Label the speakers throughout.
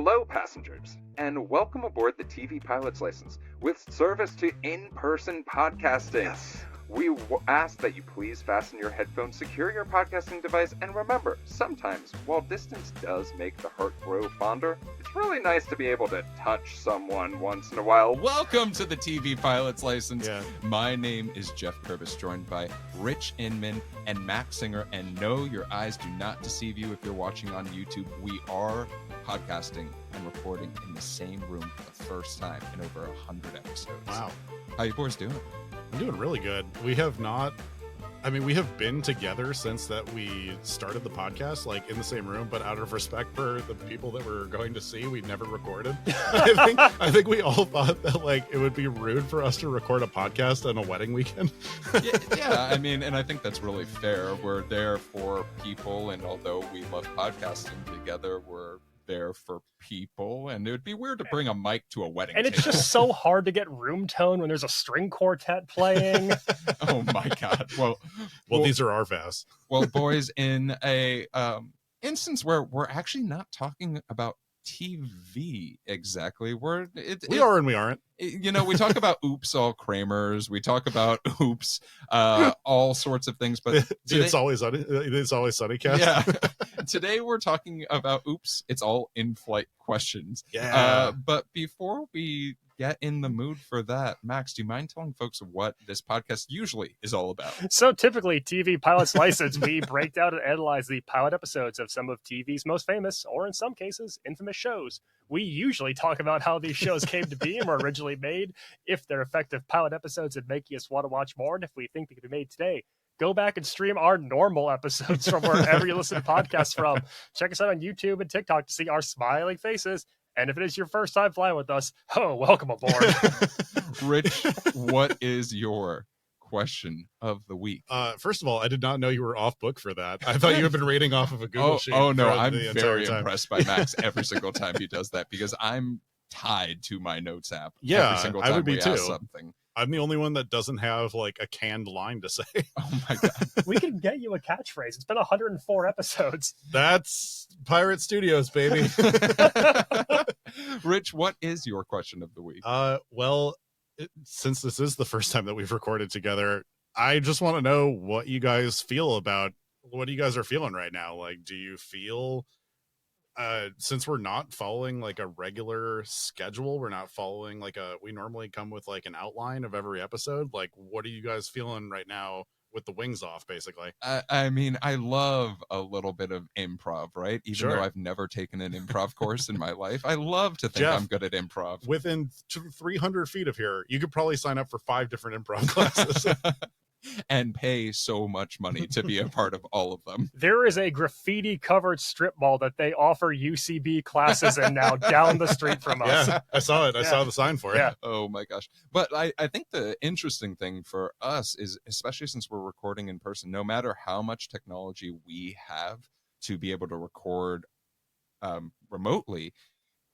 Speaker 1: Hello, passengers, and welcome aboard the TV Pilot's License with service to in-person podcasting.
Speaker 2: Yes.
Speaker 1: We ask that you please fasten your headphones, secure your podcasting device, and remember, sometimes, while distance does make the heart grow fonder, it's really nice to be able to touch someone once in a while.
Speaker 3: Welcome to the TV Pilot's License.
Speaker 2: Yeah.
Speaker 3: My name is Geoff Kerbis, joined by Rich Inman and Max Singer. And no, your eyes do not deceive you if you're watching on YouTube. We are podcasting and recording in the same room for the first time in over 100 episodes.
Speaker 2: Wow.
Speaker 3: How you boys doing?
Speaker 2: I'm doing really good. We have been together since that we started the podcast, like in the same room, but out of respect for the people that we're going to see, we never recorded. I think we all thought that like it would be rude for us to record a podcast on a wedding weekend.
Speaker 3: yeah, I mean, and I think that's really fair. We're there for people, and although we love podcasting together, we're there for people, and it would be weird to bring a mic to a wedding
Speaker 4: and
Speaker 3: table.
Speaker 4: it's just so hard to get room tone when there's a string quartet playing.
Speaker 3: Oh my god. Well,
Speaker 2: These are our vows.
Speaker 3: well, boys, in a instance where we're actually not talking about TV exactly,
Speaker 2: We are and we aren't.
Speaker 3: You know, we talk about oops all Kramers, we talk about oops all sorts of things, but today,
Speaker 2: It's always sunny cast.
Speaker 3: yeah, today we're talking about oops, it's all in-flight questions.
Speaker 2: Yeah.
Speaker 3: But before we get in the mood for that, Max, do you mind telling folks what this podcast usually is all about?
Speaker 4: So typically, TV Pilot's License, we break down and analyze the pilot episodes of some of TV's most famous, or in some cases, infamous shows. We usually talk about how these shows came to be and were originally made, if they're effective pilot episodes that make us want to watch more, and if we think they could be made today. Go back and stream our normal episodes from wherever you listen to podcasts from. Check us out on YouTube and TikTok to see our smiling faces. And if it is your first time flying with us, welcome aboard.
Speaker 3: Rich, what is your question of the week?
Speaker 2: First of all, I did not know you were off book for that. I thought you had been reading off of a Google sheet.
Speaker 3: Oh no,
Speaker 2: for
Speaker 3: I'm
Speaker 2: the entire
Speaker 3: very
Speaker 2: time.
Speaker 3: impressed by Max every single time he does that, because I'm tied to my notes app.
Speaker 2: Yeah,
Speaker 3: every single
Speaker 2: I
Speaker 3: time
Speaker 2: would be
Speaker 3: we
Speaker 2: too.
Speaker 3: ask something.
Speaker 2: I'm the only one that doesn't have like a canned line to say.
Speaker 3: Oh my god.
Speaker 4: We can get you a catchphrase. It's been 104 episodes.
Speaker 2: That's Pirate Studios, baby.
Speaker 3: Rich, what is your question of the week?
Speaker 2: Since this is the first time that we've recorded together, I just want to know what you guys feel about what you guys are feeling right now. Like, do you feel, since we're not following like a regular schedule, we're not following we normally come with like an outline of every episode. Like, what are you guys feeling right now with the wings off, basically?
Speaker 3: I mean, I love a little bit of improv, right? Even
Speaker 2: Sure.
Speaker 3: though I've never taken an improv course in my life, I love to think
Speaker 2: Jeff,
Speaker 3: I'm good at improv.
Speaker 2: Within 300 feet of here, you could probably sign up for 5 different improv classes.
Speaker 3: And pay so much money to be a part of all of them.
Speaker 4: There is a graffiti-covered strip mall that they offer UCB classes in now down the street from us.
Speaker 2: Yeah, I saw it. I
Speaker 4: Yeah.
Speaker 2: saw the sign for it.
Speaker 4: Yeah.
Speaker 3: Oh my gosh. But I think the interesting thing for us is, especially since we're recording in person, no matter how much technology we have to be able to record remotely,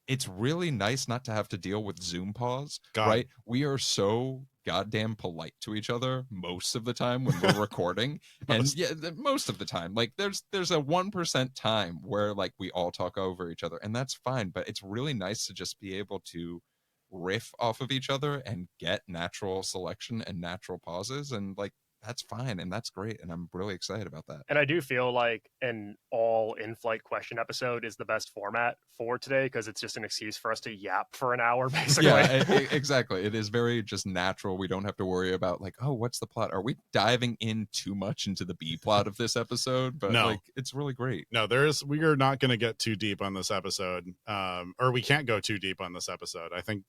Speaker 3: it's really nice not to have to deal with Zoom pause,
Speaker 2: God.
Speaker 3: right? We are so goddamn polite to each other most of the time when we're recording. And yeah, most of the time, like there's a 1% time where like we all talk over each other, and that's fine. But it's really nice to just be able to riff off of each other and get natural selection and natural pauses, and like that's fine and that's great, and I'm really excited about that.
Speaker 4: And I do feel like an all in-flight question episode is the best format for today, because it's just an excuse for us to yap for an hour, basically.
Speaker 3: Yeah, exactly. It is very just natural. We don't have to worry about like, oh, what's the plot? Are we diving in too much into the B plot of this episode? But
Speaker 2: No.
Speaker 3: like, it's really great.
Speaker 2: No, we are not going to get too deep on this episode, or we can't go too deep on this episode. I think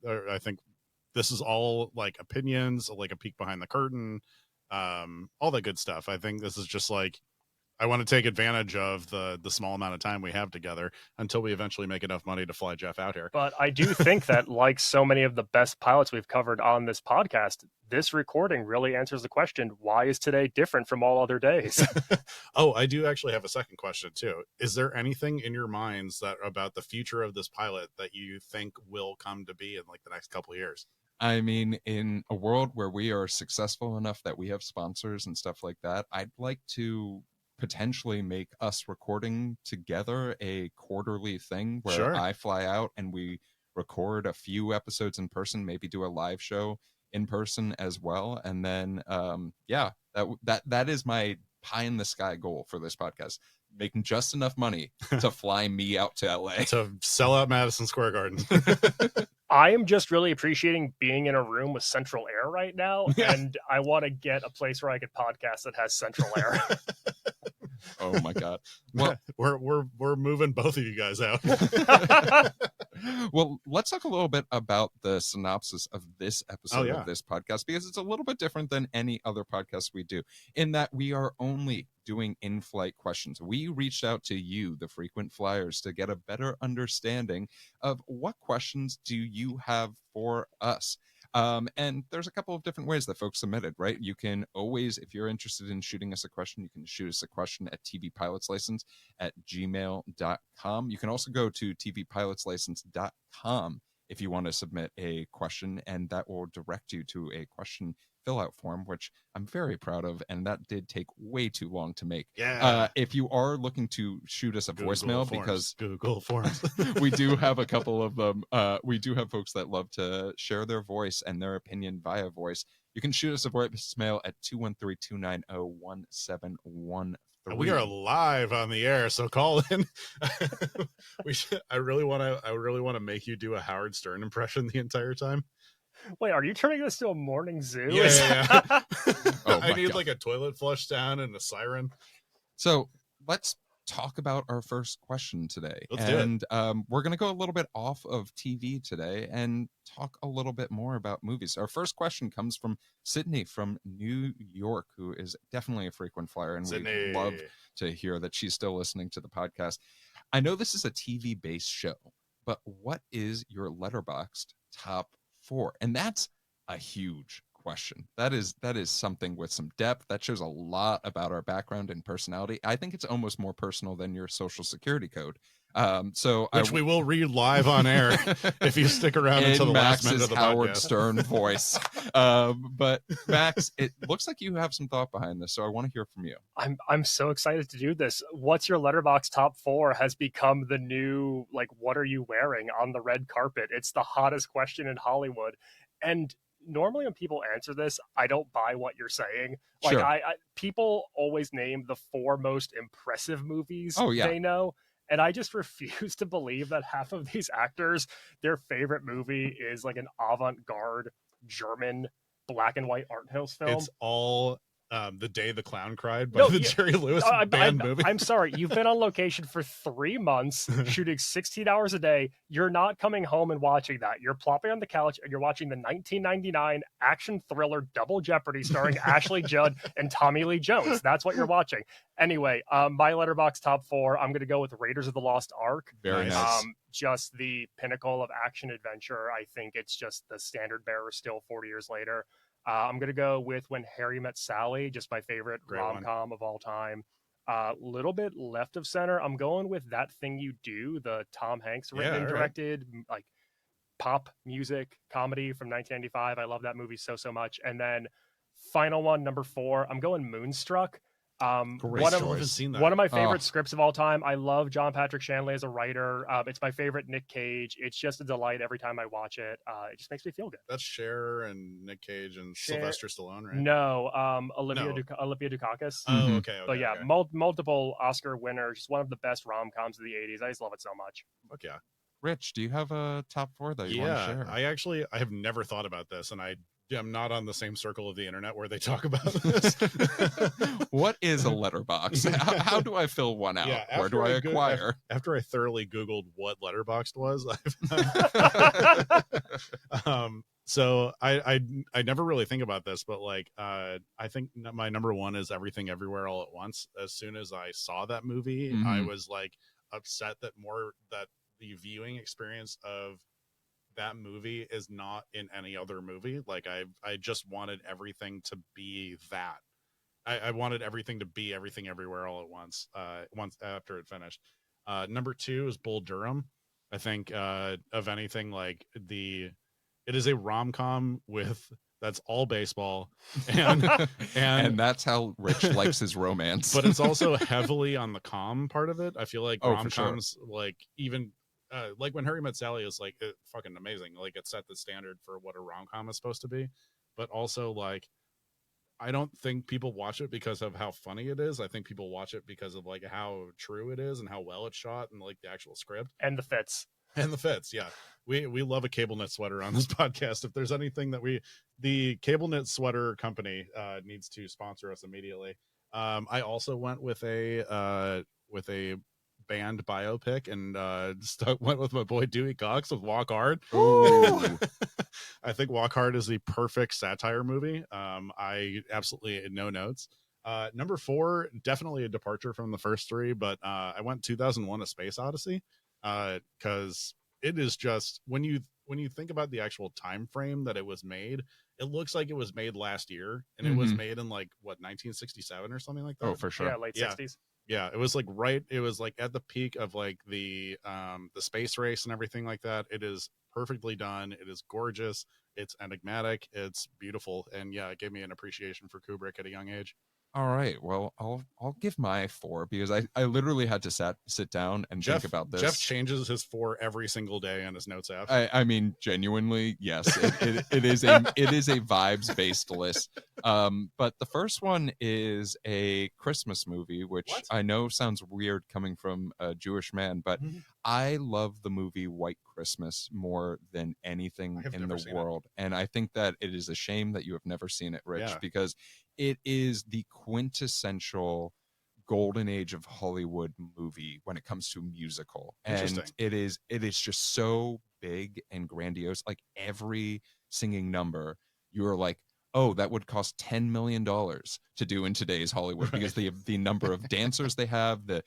Speaker 2: this is all like opinions, like a peek behind the curtain, all that good stuff. I think this is just like, I want to take advantage of the small amount of time we have together until we eventually make enough money to fly Jeff out here.
Speaker 4: But I do think that, like so many of the best pilots we've covered on this podcast, this recording really answers the question, why is today different from all other days?
Speaker 2: Oh, I do actually have a second question too. Is there anything in your minds that about the future of this pilot that you think will come to be in like the next couple of years?
Speaker 3: I mean, in a world where we are successful enough that we have sponsors and stuff like that, I'd like to potentially make us recording together a quarterly thing where
Speaker 2: Sure.
Speaker 3: I fly out and we record a few episodes in person, maybe do a live show in person as well. And then, that is my pie in the sky goal for this podcast, making just enough money to fly me out to LA.
Speaker 2: To sell out Madison Square Garden.
Speaker 4: I am just really appreciating being in a room with central air right now, and I want to get a place where I could podcast that has central air.
Speaker 3: Oh my God. Well,
Speaker 2: we're moving both of you guys out.
Speaker 3: Well, let's talk a little bit about the synopsis of this episode
Speaker 2: yeah.
Speaker 3: of this podcast, because it's a little bit different than any other podcast we do, in that we are only doing in-flight questions. We reached out to you, the frequent flyers, to get a better understanding of what questions do you have for us. And there's a couple of different ways that folks submitted, right? You can always, if you're interested in shooting us a question, you can shoot us a question at tvpilotslicense@gmail.com. You can also go to tvpilotslicense.com if you want to submit a question, and that will direct you to a question fill out form, which I'm very proud of, and that did take way too long to make.
Speaker 2: Yeah.
Speaker 3: If you are looking to shoot us a
Speaker 2: Google
Speaker 3: voicemail,
Speaker 2: Forms.
Speaker 3: because
Speaker 2: Google Forms.
Speaker 3: we do have a couple of them. We do have folks that love to share their voice and their opinion via voice. You can shoot us a voicemail at 213-290-1713.
Speaker 2: We are live on the air, so call in. I really want to make you do a Howard Stern impression the entire time.
Speaker 4: Wait, are you turning this to a morning zoo?
Speaker 2: Yeah.
Speaker 3: Oh
Speaker 2: I
Speaker 3: my
Speaker 2: need
Speaker 3: God.
Speaker 2: like a toilet flush down and a siren.
Speaker 3: So let's talk about our first question today.
Speaker 2: Let's do it.
Speaker 3: And we're going to go a little bit off of TV today and talk a little bit more about movies. Our first question comes from Sydney from New York, who is definitely a frequent flyer, and
Speaker 2: Sydney.
Speaker 3: we love to hear that she's still listening to the podcast. I know this is a TV-based show, but what is your Letterboxd top 4? And that's a huge question. That is something with some depth. That shows a lot about our background and personality. I think it's almost more personal than your social security code.
Speaker 2: Which we will read live on air if you stick around until the last minute of the
Speaker 3: Howard
Speaker 2: podcast.
Speaker 3: Stern voice. But Max, it looks like you have some thought behind this, so I want to hear from you.
Speaker 4: I'm so excited to do this. What's your Letterboxd top 4 has become the new, like, what are you wearing on the red carpet? It's the hottest question in Hollywood. And normally when people answer this, I don't buy what you're saying. Like,
Speaker 3: Sure.
Speaker 4: I people always name the 4 most impressive movies they know. And I just refuse to believe that half of these actors, their favorite movie is like an avant-garde German black and white art house film.
Speaker 2: It's all The Day the Clown Cried by the Jerry Lewis band movie.
Speaker 4: I'm sorry. You've been on location for 3 months, shooting 16 hours a day. You're not coming home and watching that. You're plopping on the couch and you're watching the 1999 action thriller Double Jeopardy starring Ashley Judd and Tommy Lee Jones. That's what you're watching. Anyway, my Letterboxd top 4, I'm going to go with Raiders of the Lost Ark.
Speaker 3: Very nice.
Speaker 4: Just the pinnacle of action adventure. I think it's just the standard bearer still 40 years later. I'm going to go with When Harry Met Sally, just my favorite rom-com of all time. Little bit left of center. I'm going with That Thing You Do, the Tom Hanks written and directed, like pop music comedy from 1995. I love that movie so much. And then final one, number 4, I'm going Moonstruck. One of my favorite scripts of all time. I love John Patrick Shanley as a writer. It's my favorite Nick Cage. It's just a delight every time I watch it. It just makes me feel good.
Speaker 2: That's Cher and Nick Cage and Sylvester Stallone, right?
Speaker 4: No, Olivia Dukakis.
Speaker 2: Oh, okay.
Speaker 4: But yeah,
Speaker 2: okay.
Speaker 4: Multiple Oscar winners. Just one of the best rom-coms of the 80s. I just love it so much.
Speaker 2: Fuck yeah.
Speaker 3: Rich, do you have a top 4 that you want to share?
Speaker 2: I have never thought about this, and I'm not on the same circle of the internet where they talk about this.
Speaker 3: What is a letterbox? How do I fill one out?
Speaker 2: Yeah,
Speaker 3: where do I acquire?
Speaker 2: After I thoroughly Googled what Letterboxd was, so I never really think about this, but like I think my number 1 is Everything Everywhere All at Once. As soon as I saw that movie, I was like upset that the viewing experience of that movie is not in any other movie. Like I just wanted everything to be that. I wanted everything to be Everything Everywhere All at Once. Once after it finished. Number 2 is Bull Durham. I think of anything like it is a rom-com with that's all baseball, and
Speaker 3: and that's how Rich likes his romance.
Speaker 2: but it's also heavily on the calm part of it. I feel like
Speaker 3: Oh, for sure.
Speaker 2: rom-coms, like even like When Harry Met Sally is like fucking amazing. Like it set the standard for what a rom-com is supposed to be, but also like I don't think people watch it because of how funny it is. I think people watch it because of like how true it is and how well it's shot and like the actual script
Speaker 4: And the fits.
Speaker 2: and the fits. Yeah, we love a cable knit sweater on this podcast. If there's anything that the cable knit sweater company needs to sponsor us immediately. I also went with a band biopic and went with my boy Dewey Cox with Walk Hard.
Speaker 3: Ooh.
Speaker 2: I think Walk Hard is the perfect satire movie. I absolutely no notes. Number 4, definitely a departure from the first 3, but I went 2001: A Space Odyssey because it is just when you think about the actual time frame that it was made, it looks like it was made last year, and it was made in like what 1967 or something like that.
Speaker 3: Oh, for sure.
Speaker 4: Yeah, late 60s.
Speaker 2: Yeah, it was like it was like at the peak of like the space race and everything like that. It is perfectly done. It is gorgeous. It's enigmatic. It's beautiful. And yeah, it gave me an appreciation for Kubrick at a young age.
Speaker 3: All right. Well, I'll give my 4 because I literally had to sit down and think about this.
Speaker 2: Jeff changes his 4 every single day on his notes app.
Speaker 3: I mean, genuinely, yes, it is a vibes based list. But the first one is a Christmas movie, which
Speaker 2: What?
Speaker 3: I know sounds weird coming from a Jewish man, but I love the movie White Christmas more than anything in the world. And I think that it is a shame that you have never seen it, Rich, because it is the quintessential golden age of Hollywood movie when it comes to musical. And it is just so big and grandiose. Like every singing number, you're like, oh, that would cost $10 million to do in today's Hollywood because the number of dancers they have, the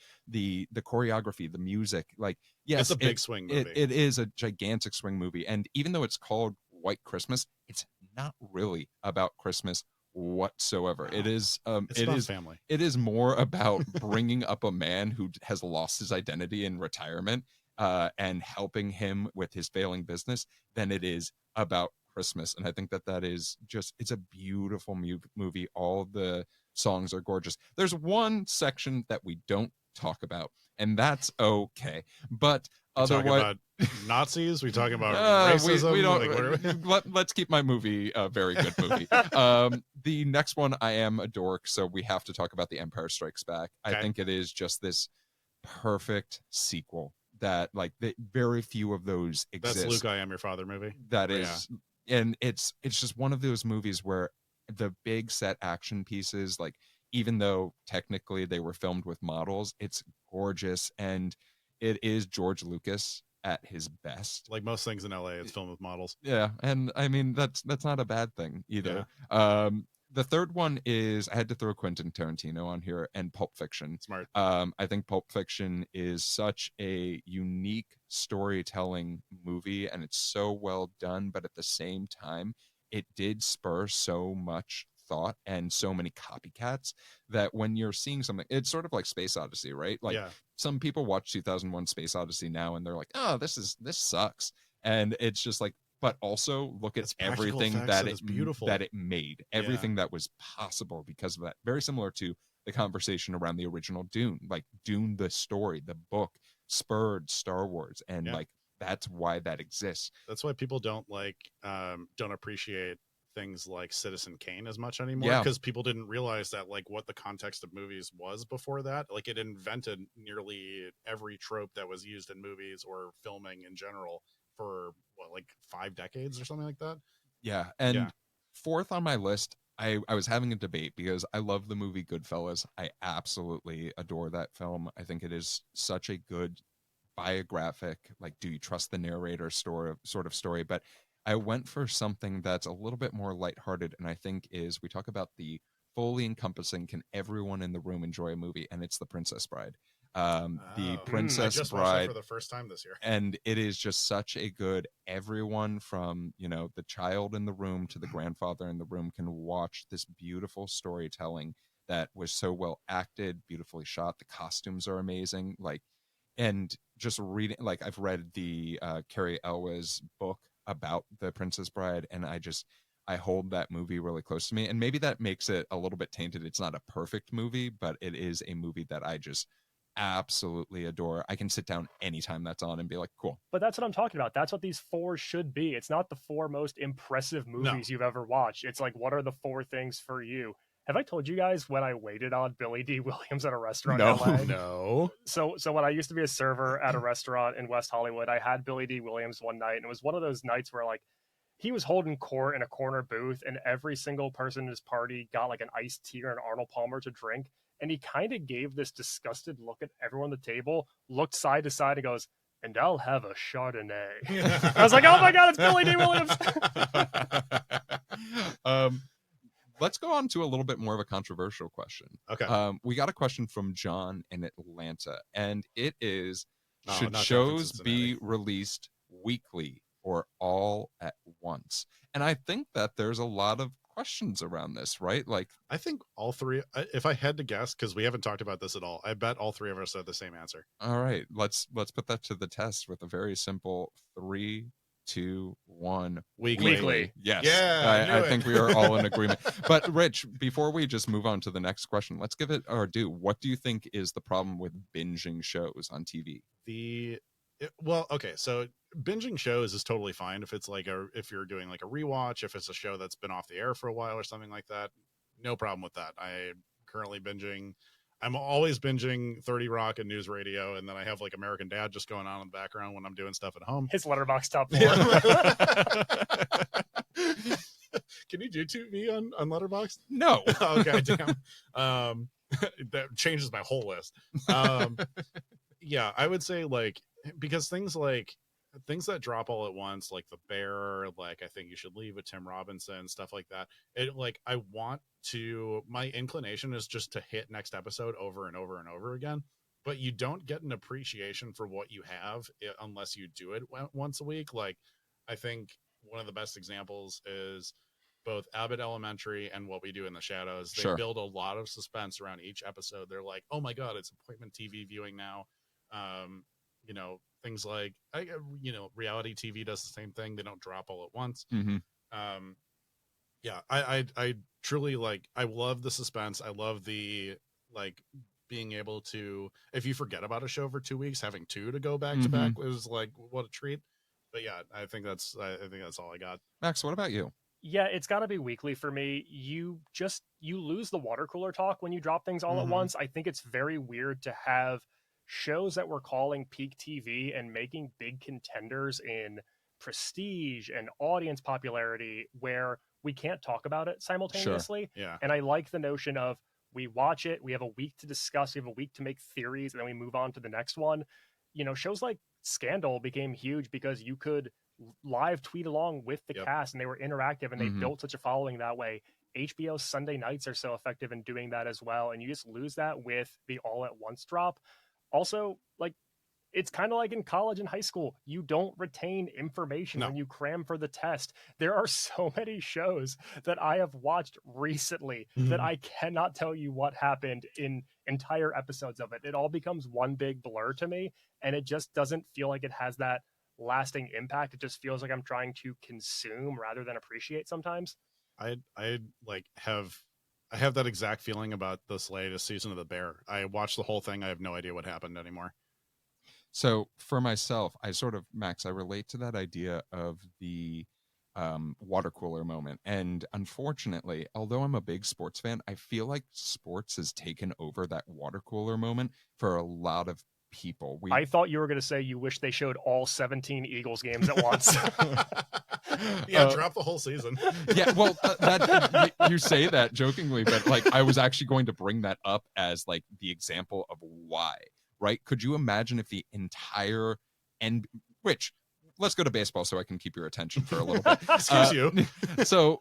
Speaker 3: choreography, the music. Like, yes,
Speaker 2: it's a big swing movie.
Speaker 3: It is a gigantic swing movie. And even though it's called White Christmas, it's not really about Christmas whatsoever. It is
Speaker 2: family.
Speaker 3: It is more about bringing up a man who has lost his identity in retirement and helping him with his failing business than it is about Christmas. And I think that is just, it's a beautiful movie. All the songs are gorgeous. There's one section that we don't talk about, and that's okay, but otherwise,
Speaker 2: Nazis, we talking about racism.
Speaker 3: We don't. Let's keep my movie a very good movie. The next one, I am a dork, so we have to talk about The Empire Strikes Back. I think it is just this perfect sequel that, like, very few of those exist.
Speaker 2: That's Luke, I Am Your Father movie.
Speaker 3: That is, and it's just one of those movies where the big set action pieces, like, even though technically they were filmed with models, it's gorgeous, and it is George Lucas at his best.
Speaker 2: Like most things in LA, it's filmed with models.
Speaker 3: Yeah, and I mean that's not a bad thing either.
Speaker 2: Yeah.
Speaker 3: The third one is, I had to throw Quentin Tarantino on here, and Pulp Fiction.
Speaker 2: Smart.
Speaker 3: I think Pulp Fiction is such a unique storytelling movie, and it's so well done, but at the same time, it did spur so much thought and so many copycats that when you're seeing something, it's sort of like Space Odyssey, right? Like some people watch 2001 Space Odyssey now and they're like, oh, this sucks. And it's just like, but also look at everything that it made, everything that was possible because of that. Very similar to the conversation around the original Dune. Like Dune, the story, the book spurred Star Wars, and like that's why that exists.
Speaker 2: That's why people don't appreciate things like Citizen Kane as much anymore, because people didn't realize that like what the context of movies was before that. Like it invented nearly every trope that was used in movies or filming in general for like 5 decades or something like that.
Speaker 3: Fourth on my list, I was having a debate because I love the movie Goodfellas. I absolutely adore that film. I think it is such a good biographic, like, do you trust the narrator sort of story, but I went for something that's a little bit more lighthearted, and I think is, we talk about the fully encompassing, can everyone in the room enjoy a movie, and it's The Princess Bride. The Princess
Speaker 2: I just
Speaker 3: Bride
Speaker 2: watched that for the first time this year,
Speaker 3: and it is just such a good, everyone from, the child in the room to the grandfather in the room can watch this beautiful storytelling that was so well acted, beautifully shot. The costumes are amazing. Like, and just reading, like, I've read the Carrie Elwes book about The Princess Bride, and I hold that movie really close to me, and maybe that makes it a little bit tainted. It's not a perfect movie, but it is a movie that I just absolutely adore. I can sit down anytime that's on and be like, cool.
Speaker 4: But that's what I'm talking about. That's what these 4 should be. It's not the 4 most impressive movies you've ever watched. It's like, what are the 4 things for you? Have I told you guys when I waited on Billy D. Williams at a restaurant in LA?
Speaker 2: No.
Speaker 4: So when I used to be a server at a restaurant in West Hollywood, I had Billy D. Williams one night, and it was one of those nights where like he was holding court in a corner booth, and every single person in his party got like an iced tea or an Arnold Palmer to drink. And he kind of gave this disgusted look at everyone at the table, looked side to side, and goes, "And I'll have a Chardonnay." I was like, "Oh my God, it's Billy D. Williams."
Speaker 3: Let's go on to a little bit more of a controversial question.
Speaker 2: Okay.
Speaker 3: We got a question from John in Atlanta, and it is, should
Speaker 2: not
Speaker 3: shows
Speaker 2: John from
Speaker 3: be
Speaker 2: Cincinnati.
Speaker 3: released weekly or all at once? And I think that there's a lot of questions around this, right? Like,
Speaker 2: I think all 3, if I had to guess, because we haven't talked about this at all, I bet all 3 of us had the same answer.
Speaker 3: all right, let's put that to the test with a very simple 3, 2, 1.
Speaker 4: Weekly.
Speaker 3: Yes.
Speaker 2: Yeah, I
Speaker 3: I
Speaker 2: knew
Speaker 3: think
Speaker 2: it.
Speaker 3: we are all in agreement. But Rich, before we just move on to the next question, let's give it our due. What do you think is the problem with binging shows on TV?
Speaker 2: Well, okay, so binging shows is totally fine if it's like if you're doing like a rewatch, if it's a show that's been off the air for a while or something like that, no problem with that. I'm currently binging. I'm always binging 30 Rock and News Radio, and then I have like American Dad just going on in the background when I'm doing stuff at home.
Speaker 4: His Letterboxd top 4.
Speaker 2: Can you do TV on Letterboxd?
Speaker 3: No.
Speaker 2: Okay, damn. That changes my whole list. Yeah, I would say like, because things that drop all at once, like The Bear, like I Think You Should Leave with Tim Robinson, stuff like that. It like my inclination is just to hit next episode over and over and over again. But you don't get an appreciation for what you have unless you do it once a week. Like, I think one of the best examples is both Abbott Elementary and What We Do in the Shadows. They
Speaker 3: Sure.
Speaker 2: build a lot of suspense around each episode. They're like, oh my God, it's appointment TV viewing now. Things like, reality TV does the same thing. They don't drop all at once.
Speaker 3: Mm-hmm.
Speaker 2: Yeah, I truly like, I love the suspense. I love the, like, being able to, if you forget about a show for 2 weeks, having 2 to go back to back was like, what a treat. But yeah, I think that's all I got.
Speaker 3: Max, what about you?
Speaker 4: Yeah, it's got to be weekly for me. You lose the water cooler talk when you drop things all at once. I think it's very weird to have shows that we're calling peak TV and making big contenders in prestige and audience popularity where we can't talk about it simultaneously.
Speaker 2: Sure. Yeah.
Speaker 4: And I like the notion of, we watch it, we have a week to discuss, we have a week to make theories, and then we move on to the next one. Shows like Scandal became huge because you could live tweet along with the cast, and they were interactive, and they built such a following that way. HBO Sunday nights are so effective in doing that as well, and you just lose that with the all at once drop. Also, like, it's kind of like in college and high school. You don't retain information when you cram for the test. There are so many shows that I have watched recently that I cannot tell you what happened in entire episodes of it. It all becomes one big blur to me, and it just doesn't feel like it has that lasting impact. It just feels like I'm trying to consume rather than appreciate sometimes.
Speaker 2: I have that exact feeling about this latest season of The Bear. I watched the whole thing. I have no idea what happened anymore.
Speaker 3: So for myself, Max, I relate to that idea of the water cooler moment. And unfortunately, although I'm a big sports fan, I feel like sports has taken over that water cooler moment for a lot of people.
Speaker 4: I thought you were going to say you wish they showed all 17 Eagles games at once.
Speaker 2: Yeah, drop the whole season.
Speaker 3: Yeah, well, you say that jokingly, but like I was actually going to bring that up as like the example of why. Right? Could you imagine if the entire which, let's go to baseball so I can keep your attention for a little bit.
Speaker 2: Excuse you.
Speaker 3: So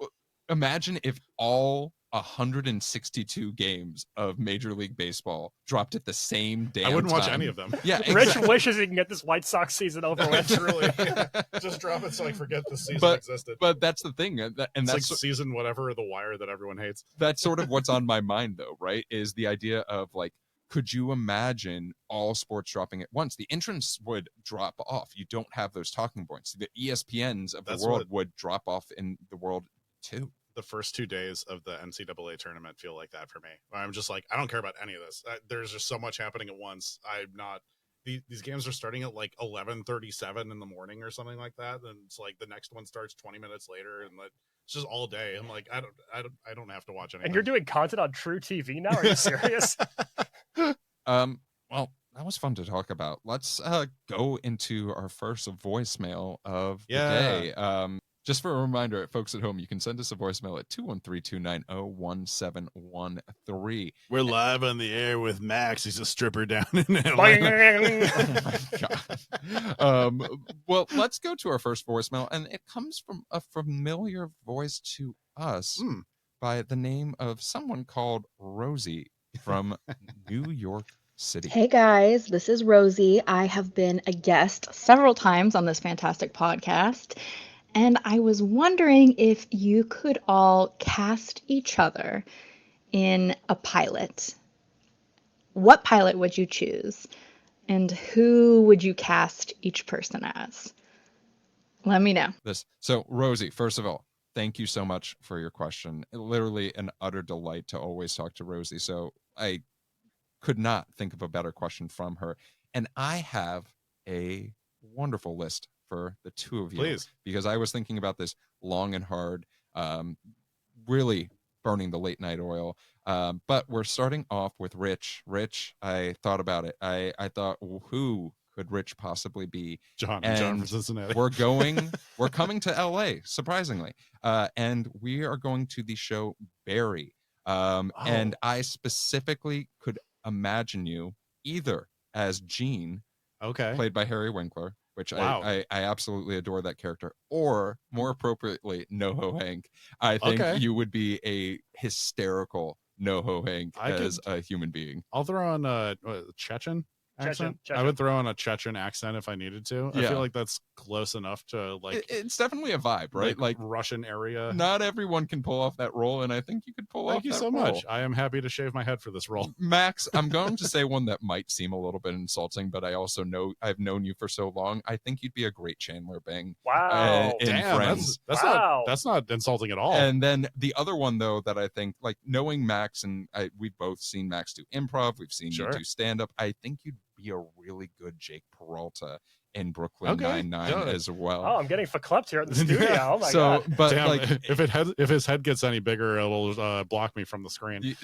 Speaker 3: imagine if all 162 games of Major League Baseball dropped at the same damn
Speaker 2: I wouldn't watch
Speaker 3: time.
Speaker 2: any of them.
Speaker 3: Yeah,
Speaker 4: Rich wishes he can get this White Sox season over with.
Speaker 2: Truly. Just drop it so I forget the season existed.
Speaker 3: But that's the thing. And
Speaker 2: it's
Speaker 3: that's
Speaker 2: like season whatever, The Wire that everyone hates.
Speaker 3: That's sort of what's on my mind, though, right? Is the idea of like, could you imagine all sports dropping at once? The entrants would drop off. You don't have those talking points. The ESPNs of the world would drop off in the world 2.
Speaker 2: The first 2 days of the NCAA tournament feel like that for me. I'm just like, I don't care about any of this. There's just so much happening at once. I'm not. These games are starting at like 11:37 in the morning or something like that, and it's like the next one starts 20 minutes later, and like, it's just all day. I'm like, I don't have to watch anything.
Speaker 4: And you're doing content on True TV now? Are you serious?
Speaker 3: Well, that was fun to talk about. Let's go into our first voicemail of the day. Just for a reminder, folks at home, you can send us a voicemail at 213-290-1713.
Speaker 2: We're live on the air with Max. He's a stripper down in Atlanta.
Speaker 3: Oh my God. Well, let's go to our first voicemail, and it comes from a familiar voice to us by the name of someone called Rosie from New York City.
Speaker 5: Hey guys, this is Rosie. I have been a guest several times on this fantastic podcast. And I was wondering if you could all cast each other in a pilot. What pilot would you choose? And who would you cast each person as? Let me know.
Speaker 3: So, Rosie, first of all, thank you so much for your question. Literally an utter delight to always talk to Rosie. So I could not think of a better question from her. And I have a wonderful list for the two of you.
Speaker 2: Please.
Speaker 3: Because I was thinking about this long and hard, really burning the late night oil. But we're starting off with Rich. Rich, I thought about it. I thought, who could Rich possibly be?
Speaker 2: John from Cincinnati.
Speaker 3: We're coming to LA, surprisingly. And we are going to the show Barry. And I specifically could imagine you either as Gene, played by Harry Winkler, which I absolutely adore that character, or more appropriately, NoHo Hank. I think you would be a hysterical NoHo Hank as a human being.
Speaker 2: I'll throw on a Chechen accent.
Speaker 4: Chechen.
Speaker 2: I would throw on a Chechen accent if I needed to. I feel like that's close enough to like.
Speaker 3: It's definitely a vibe, right?
Speaker 2: Like Russian area.
Speaker 3: Not everyone can pull off that role, and I think you could pull off.
Speaker 2: Thank you so much. I am happy to shave my head for this role.
Speaker 3: Max, I'm going to say one that might seem a little bit insulting, but I also know I've known you for so long. I think you'd be a great Chandler Bing.
Speaker 4: Wow.
Speaker 3: In
Speaker 2: Damn,
Speaker 3: Friends.
Speaker 2: That's not insulting at all.
Speaker 3: And then the other one, though, that I think, like, knowing Max, and we've both seen Max do improv, we've seen you do stand-up, I think you'd be a really good Jake Peralta in Brooklyn Nine-Nine as well.
Speaker 4: Oh, I'm getting verklempt here at the studio. Oh my god!
Speaker 3: But
Speaker 2: damn,
Speaker 3: like,
Speaker 2: if his head gets any bigger, it'll block me from the screen.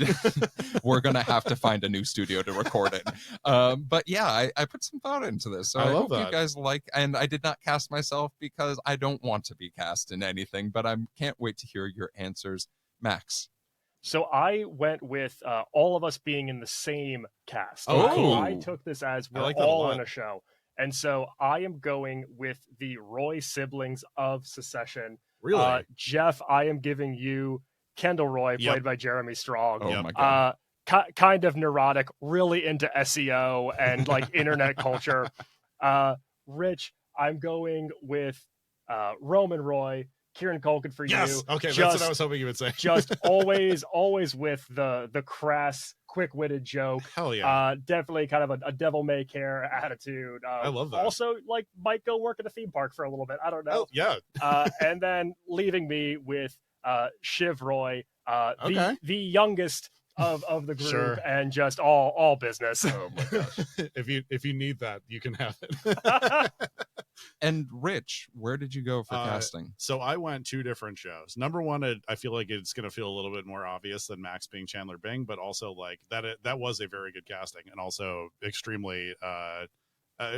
Speaker 3: We're gonna have to find a new studio to record it. But yeah, I put some thought into this. So I hope you guys like. And I did not cast myself because I don't want to be cast in anything. But I can't wait to hear your answers, Max.
Speaker 4: So I went with all of us being in the same cast. I took this as we're all in a show. And so I am going with the Roy siblings of Secession.
Speaker 2: Really?
Speaker 4: Geoff, I am giving you Kendall Roy, played by Jeremy Strong.
Speaker 3: Oh my God.
Speaker 4: Kind of neurotic, really into SEO and like internet culture. Rich, I'm going with Roman Roy, Kieran Culkin for you.
Speaker 2: Okay, that's what I was hoping you would say.
Speaker 4: Just always with the crass, quick-witted joke.
Speaker 2: Hell yeah.
Speaker 4: Definitely kind of a devil may care attitude.
Speaker 2: I love that.
Speaker 4: Also, like, might go work at a theme park for a little bit. I don't know.
Speaker 2: Oh, yeah.
Speaker 4: And then leaving me with Shiv Roy, the youngest of the group, and just all business.
Speaker 3: Oh my gosh.
Speaker 2: If you need that, you can have it.
Speaker 3: And Rich, where did you go for casting?
Speaker 2: So I went 2 different shows. Number one, I feel like it's going to feel a little bit more obvious than Max being Chandler Bing, but also like that was a very good casting, and also extremely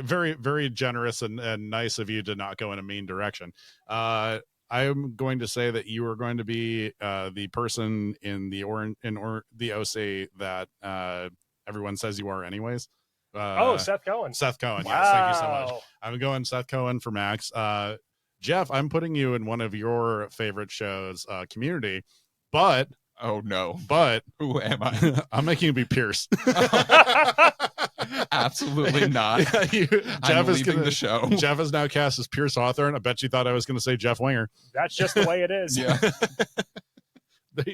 Speaker 2: very, very generous and nice of you to not go in a mean direction. I am going to say that you are going to be the person in the OC that everyone says you are anyways.
Speaker 4: Seth Cohen.
Speaker 2: Seth Cohen,
Speaker 4: wow.
Speaker 2: Yes, thank you so much. I'm going Seth Cohen for Max. Geoff, I'm putting you in one of your favorite shows, Community, but...
Speaker 3: Oh, no.
Speaker 2: But...
Speaker 3: Who am I?
Speaker 2: I'm making you be Pierce.
Speaker 3: Absolutely not.
Speaker 2: Jeff is
Speaker 3: leaving the show.
Speaker 2: Geoff is now cast as Pierce Hawthorne. I bet you thought I was going to say Jeff Winger.
Speaker 4: That's just the way it is.
Speaker 3: Yeah.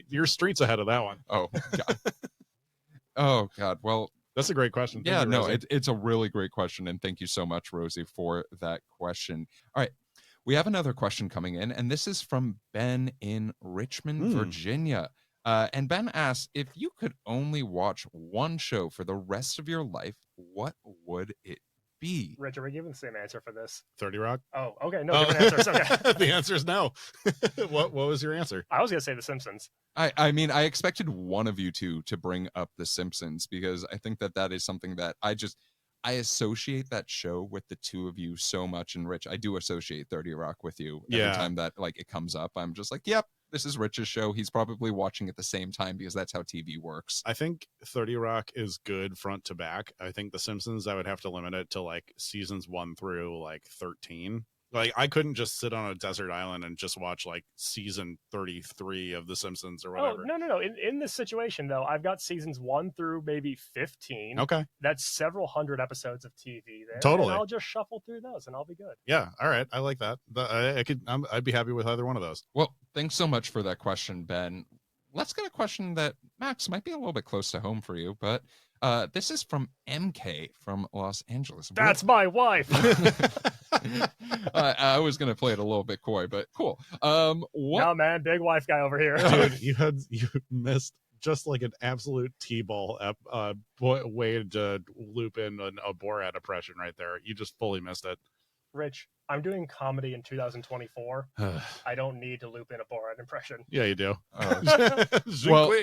Speaker 2: Your street's ahead of that one.
Speaker 3: Oh, God. Oh, God. Well...
Speaker 2: That's a great question.
Speaker 3: It's a really great question. And thank you so much, Rosie, for that question. All right. We have another question coming in, and this is from Ben in Richmond, Virginia. And Ben asks, if you could only watch one show for the rest of your life, what would it be?
Speaker 4: Rich, are we giving the same answer for this?
Speaker 2: 30 Rock?
Speaker 4: Oh, okay. No, different answers. Okay.
Speaker 2: The answer is no. What was your answer?
Speaker 4: I was going to say The Simpsons.
Speaker 3: I mean, I expected one of you two to bring up The Simpsons, because I think that is something that I associate that show with the two of you so much. And Rich, I do associate 30 Rock with you. Every time that like it comes up, I'm just like, yep, this is Rich's show. He's probably watching at the same time because that's how TV works.
Speaker 2: I think 30 Rock is good front to back. I think The Simpsons, I would have to limit it to like seasons 1 through like 13. Like, I couldn't just sit on a desert island and just watch like season 33 of The Simpsons or whatever.
Speaker 4: Oh, no. In this situation, though, I've got seasons 1 through maybe 15.
Speaker 2: Okay.
Speaker 4: That's several hundred episodes of TV there.
Speaker 2: Totally.
Speaker 4: And I'll just shuffle through those and I'll be good.
Speaker 2: Yeah. All right. I like that. I'd be happy with either one of those.
Speaker 3: Well, thanks so much for that question, Ben. Let's get a question that, Max, might be a little bit close to home for you, but this is from MK from Los Angeles.
Speaker 4: That's my wife.
Speaker 3: I was going to play it a little bit coy, but cool.
Speaker 4: No, man, big wife guy over here.
Speaker 2: Dude, you missed just like an absolute T-ball way to loop in a Borat impression right there. You just fully missed it.
Speaker 4: Rich, I'm doing comedy in 2024. I don't need to loop in a Borat impression.
Speaker 2: Yeah, you do.
Speaker 3: Well,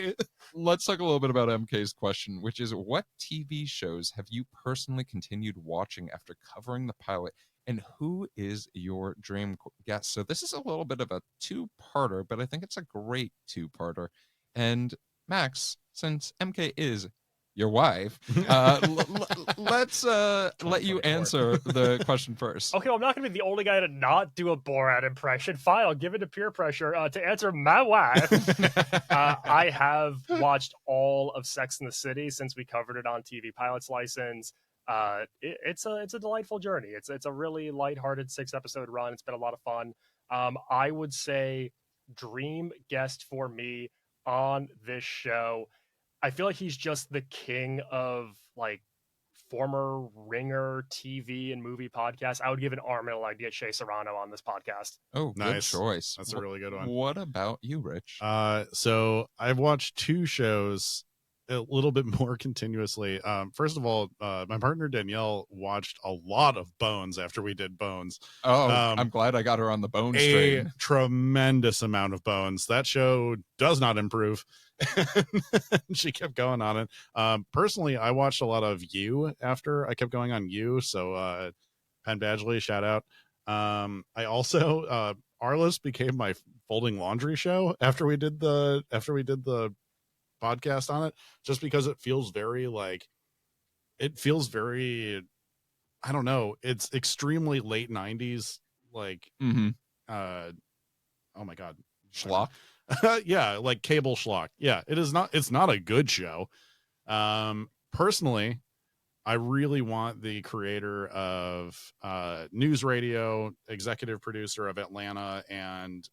Speaker 3: let's talk a little bit about MK's question, which is, what TV shows have you personally continued watching after covering the pilot, and who is your dream guest? So this is a little bit of a two-parter, but I think it's a great two-parter. And Max, since MK is your wife, let's let you answer the question first.
Speaker 4: Okay, well, I'm not going to be the only guy to not do a Borat impression. Fine, I'll give it to peer pressure. To answer my wife, I have watched all of Sex and the City since we covered it on TV Pilot's License. It's a delightful journey. It's a really lighthearted 6-episode run. It's been a lot of fun. I would say dream guest for me on this show, I feel like he's just the king of like former Ringer TV and movie podcasts. I would give an arm and a leg to get Shea Serrano on this podcast.
Speaker 3: Oh,
Speaker 2: nice
Speaker 3: good choice.
Speaker 2: That's a really good one.
Speaker 3: What about you, Rich?
Speaker 2: So I've watched 2 shows a little bit more continuously. First of all, my partner Danielle watched a lot of Bones after we did Bones.
Speaker 3: Oh, I'm glad I got her on the Bones
Speaker 2: a
Speaker 3: train.
Speaker 2: Tremendous amount of Bones. That show does not improve. She kept going on it. Personally, I watched a lot of You after I kept going on You. So Penn Badgley, shout out. I also Arliss became my folding laundry show after we did the podcast on it, just because it feels very I don't know, it's extremely late 90s, like oh my god,
Speaker 3: Schlock.
Speaker 2: Yeah, like cable schlock. Yeah, it's not a good show. Personally, I really want the creator of News Radio, executive producer of Atlanta, and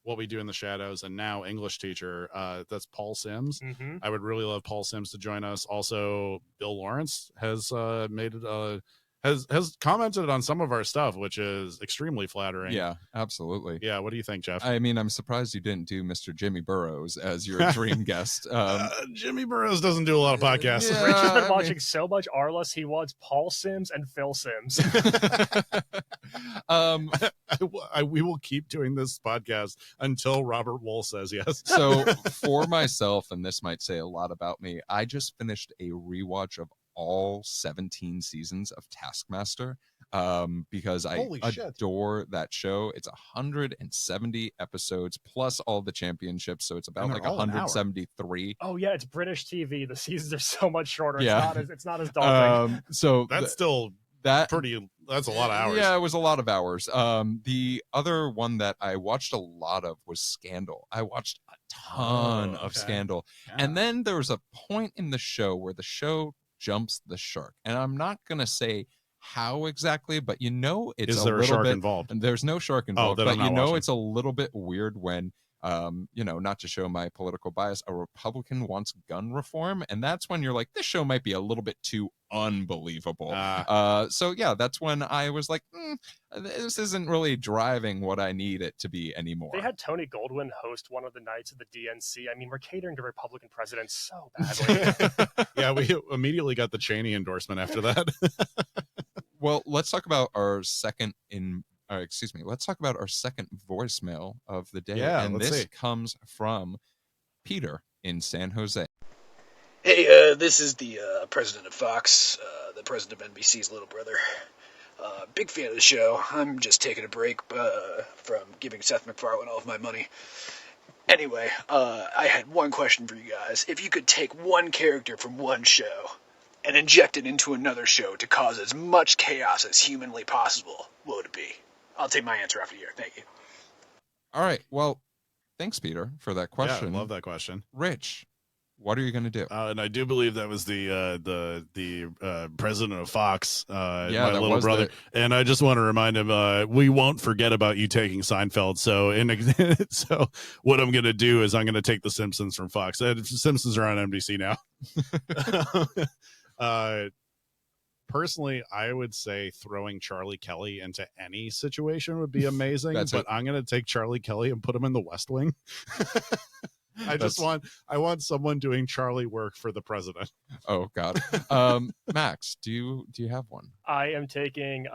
Speaker 2: What We Do in the Shadows, and now English teacher, that's Paul Sims. I would really love Paul Sims to join us. Also, Bill Lawrence has has commented on some of our stuff, which is extremely flattering.
Speaker 3: Yeah, absolutely.
Speaker 2: Yeah, what do you think, Geoff?
Speaker 3: I mean, I'm surprised you didn't do Mr. Jimmy Burrows as your dream guest.
Speaker 2: Jimmy Burrows doesn't do a lot of podcasts.
Speaker 3: Yeah,
Speaker 4: Rich has been watching so much Arliss, he wants Paul Sims and Phil Sims.
Speaker 2: We will keep doing this podcast until Robert Wool says yes.
Speaker 3: So for myself, and this might say a lot about me, I just finished a rewatch of all 17 seasons of Taskmaster because I adore that show. It's 170 episodes plus all the championships, so it's about like 173.
Speaker 4: Oh yeah, it's British TV. The seasons are so much shorter.
Speaker 3: Yeah.
Speaker 4: It's not as daunting.
Speaker 2: So that's that's a lot of hours.
Speaker 3: Yeah, it was a lot of hours. The other one that I watched a lot of was Scandal. I watched a ton of Scandal. Yeah. And then there was a point in the show where the show jumps the shark. And I'm not going to say how exactly, but it's
Speaker 2: Is there a shark involved?
Speaker 3: And there's no shark involved, but it's a little bit weird when not to show my political bias, a Republican wants gun reform, and that's when you're like, this show might be a little bit too unbelievable. So yeah, that's when I was like, this isn't really driving what I need it to be anymore.
Speaker 4: They had Tony Goldwyn host one of the nights of the DNC. I mean, we're catering to Republican presidents so badly.
Speaker 2: Yeah, we immediately got the Cheney endorsement after that.
Speaker 3: Well, let's talk about our second let's talk about our second voicemail of the day.
Speaker 2: Yeah,
Speaker 3: and
Speaker 2: let's
Speaker 3: this
Speaker 2: see.
Speaker 3: comes from Peter in San Jose.
Speaker 6: Hey, this is the president of Fox, the president of NBC's little brother. Big fan of the show. I'm just taking a break from giving Seth MacFarlane all of my money. Anyway, I had one question for you guys. If you could take one character from one show and inject it into another show to cause as much chaos as humanly possible, what would it be? I'll take my answer after here. Thank you.
Speaker 3: All right. Well, thanks, Peter, for that question.
Speaker 2: Yeah, I love that question.
Speaker 3: Rich, what are you going to do?
Speaker 2: And I do believe that was the president of Fox, my
Speaker 3: that
Speaker 2: little
Speaker 3: was
Speaker 2: brother. And I just want to remind him, we won't forget about you taking Seinfeld. So so what I'm going to do is I'm going to take the Simpsons from Fox. The Simpsons are on NBC now. Personally, I would say throwing Charlie Kelly into any situation would be amazing. I'm going to take Charlie Kelly and put him in the West Wing. I want someone doing Charlie work for the president.
Speaker 3: Oh God. Max, do you have one?
Speaker 4: I am taking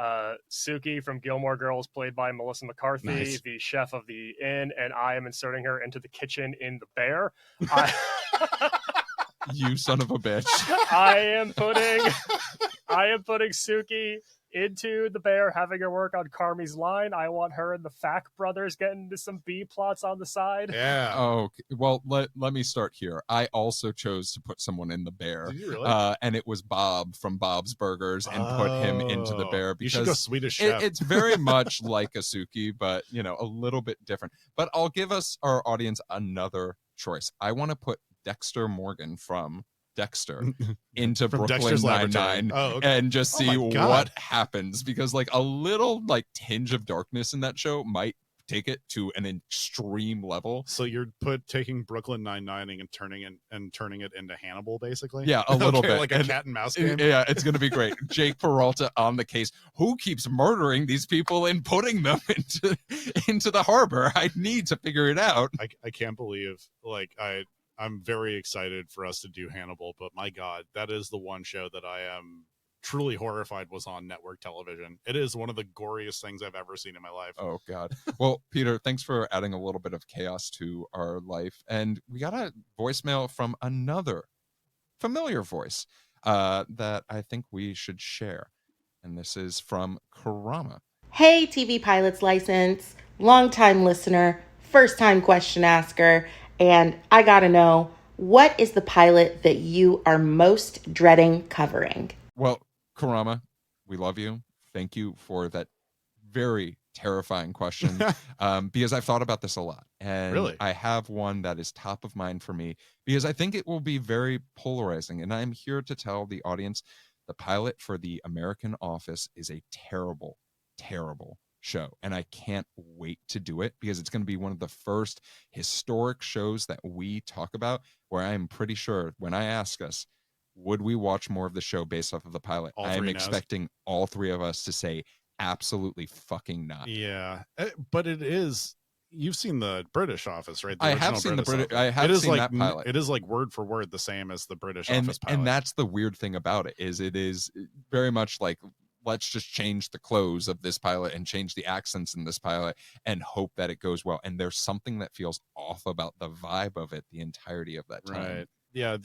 Speaker 4: Suki from Gilmore Girls, played by Melissa McCarthy,
Speaker 2: Nice.
Speaker 4: the chef of the inn, and I am inserting her into the kitchen in The Bear.
Speaker 3: You son of a bitch.
Speaker 4: I am putting Suki into The Bear, having her work on Carmi's line. I want her and the Fack brothers getting into some B plots on the side.
Speaker 2: Yeah.
Speaker 3: Oh, well, let me start here. I also chose to put someone in The Bear.
Speaker 2: Did you really?
Speaker 3: And it was Bob from Bob's Burgers, and put him into The Bear
Speaker 2: You should go
Speaker 3: because
Speaker 2: Swedish Chef.
Speaker 3: it's very much like a Suki, but a little bit different. But I'll give our audience another choice. I want to put Dexter Morgan from Dexter into
Speaker 2: From
Speaker 3: Brooklyn
Speaker 2: Dexter's
Speaker 3: Nine-Nine
Speaker 2: Laboratory.
Speaker 3: and just
Speaker 2: Oh
Speaker 3: see
Speaker 2: my God.
Speaker 3: what happens, because like a little like tinge of darkness in that show might take it to an extreme level.
Speaker 2: So you're taking Brooklyn Nine-Nine and turning it into Hannibal, basically.
Speaker 3: Yeah, a little
Speaker 2: Okay,
Speaker 3: bit.
Speaker 2: like a cat and mouse game.
Speaker 3: Yeah, it's gonna be great. Jake Peralta on the case. Who keeps murdering these people and putting them into the harbor? I need to figure it out.
Speaker 2: I can't believe I'm very excited for us to do Hannibal, but my God, that is the one show that I am truly horrified was on network television. It is one of the goriest things I've ever seen in my life.
Speaker 3: Oh God. Well, Peter, thanks for adding a little bit of chaos to our life. And we got a voicemail from another familiar voice that I think we should share. And this is from Karama.
Speaker 7: Hey, TV Pilot's License, longtime listener, first-time question asker, and I gotta know, what is the pilot that you are most dreading covering?
Speaker 3: Well, Karama, we love you. Thank you for that very terrifying question, because I've thought about this a lot. And
Speaker 2: Really?
Speaker 3: I have one that is top of mind for me, because I think it will be very polarizing. And I'm here to tell the audience the pilot for The American Office is a terrible, terrible show, and I can't wait to do it, because it's going to be one of the first historic shows that we talk about, where I'm pretty sure when I ask us, would we watch more of the show based off of the pilot, I'm expecting all three of us to say absolutely fucking not.
Speaker 2: Yeah, but it is. You've seen the British Office, right?
Speaker 3: I have seen the British. I have seen that pilot.
Speaker 2: It is like word for word the same as the British Office pilot.
Speaker 3: And that's the weird thing about it, is it is very much like, let's just change the clothes of this pilot and change the accents in this pilot and hope that it goes well. And there's something that feels off about the vibe of it the entirety of that time.
Speaker 2: Right. Yeah.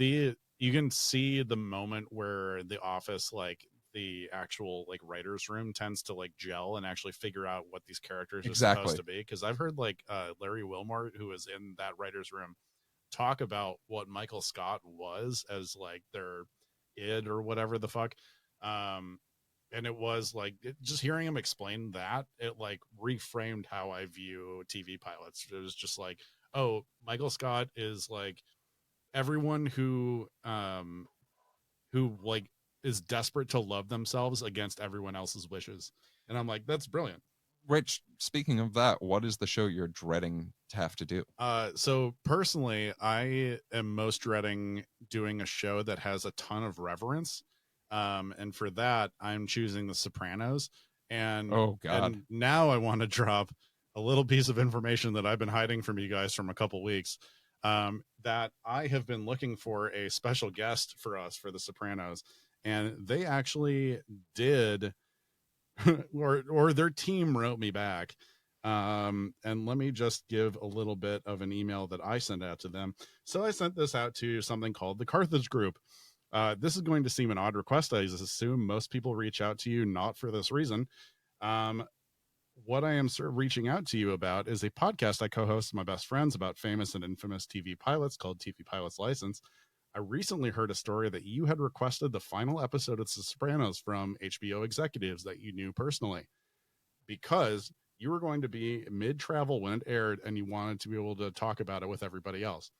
Speaker 2: You can see the moment where the Office, like the actual like writer's room, tends to like gel and actually figure out what these characters are supposed to be. Because I've heard like Larry Wilmore, who was in that writer's room, talk about what Michael Scott was as like their id or whatever the fuck. And it was like, just hearing him explain that, it like reframed how I view TV pilots. It was just like, oh, Michael Scott is like everyone who like is desperate to love themselves against everyone else's wishes. And I'm like, that's brilliant.
Speaker 3: Rich, speaking of that, what is the show you're dreading to have to do?
Speaker 2: So personally, I am most dreading doing a show that has a ton of reverence. And for that, I'm choosing The Sopranos. And
Speaker 3: Oh, God.
Speaker 2: And now I want to drop a little piece of information that I've been hiding from you guys from a couple weeks. That I have been looking for a special guest for us for The Sopranos, and they actually did, or their team wrote me back. And let me just give a little bit of an email that I sent out to them. So I sent this out to something called the Carthage Group. This is going to seem an odd request. I assume most people reach out to you not for this reason. What I am sort of reaching out to you about is a podcast I co-host with my best friends about famous and infamous TV pilots called TV Pilots License. I recently heard a story that you had requested the final episode of The Sopranos from HBO executives that you knew personally, because you were going to be mid-travel when it aired and you wanted to be able to talk about it with everybody else.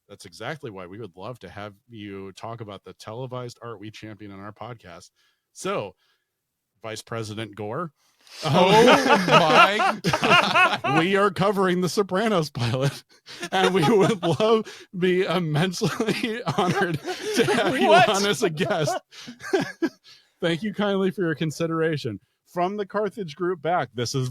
Speaker 2: That's exactly why we would love to have you talk about the televised art we champion on our podcast. So, Vice President Gore.
Speaker 3: Oh my God.
Speaker 2: We are covering the Sopranos pilot, and we would be immensely honored to have you on as a guest. Thank you kindly for your consideration. From the Carthage Group back, this is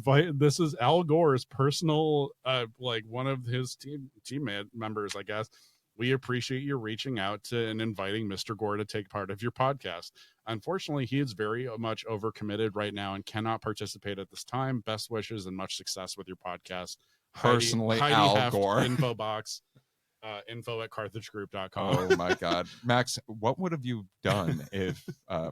Speaker 2: Al Gore's personal, one of his team members, I guess. We appreciate you reaching out to and inviting Mr. Gore to take part of your podcast. Unfortunately, he is very much overcommitted right now and cannot participate at this time. Best wishes and much success with your podcast.
Speaker 3: Personally,
Speaker 2: Heidi
Speaker 3: Al
Speaker 2: Heft,
Speaker 3: Gore.
Speaker 2: info box, info@carthagegroup.com.
Speaker 3: Oh my God. Max, what would have you done if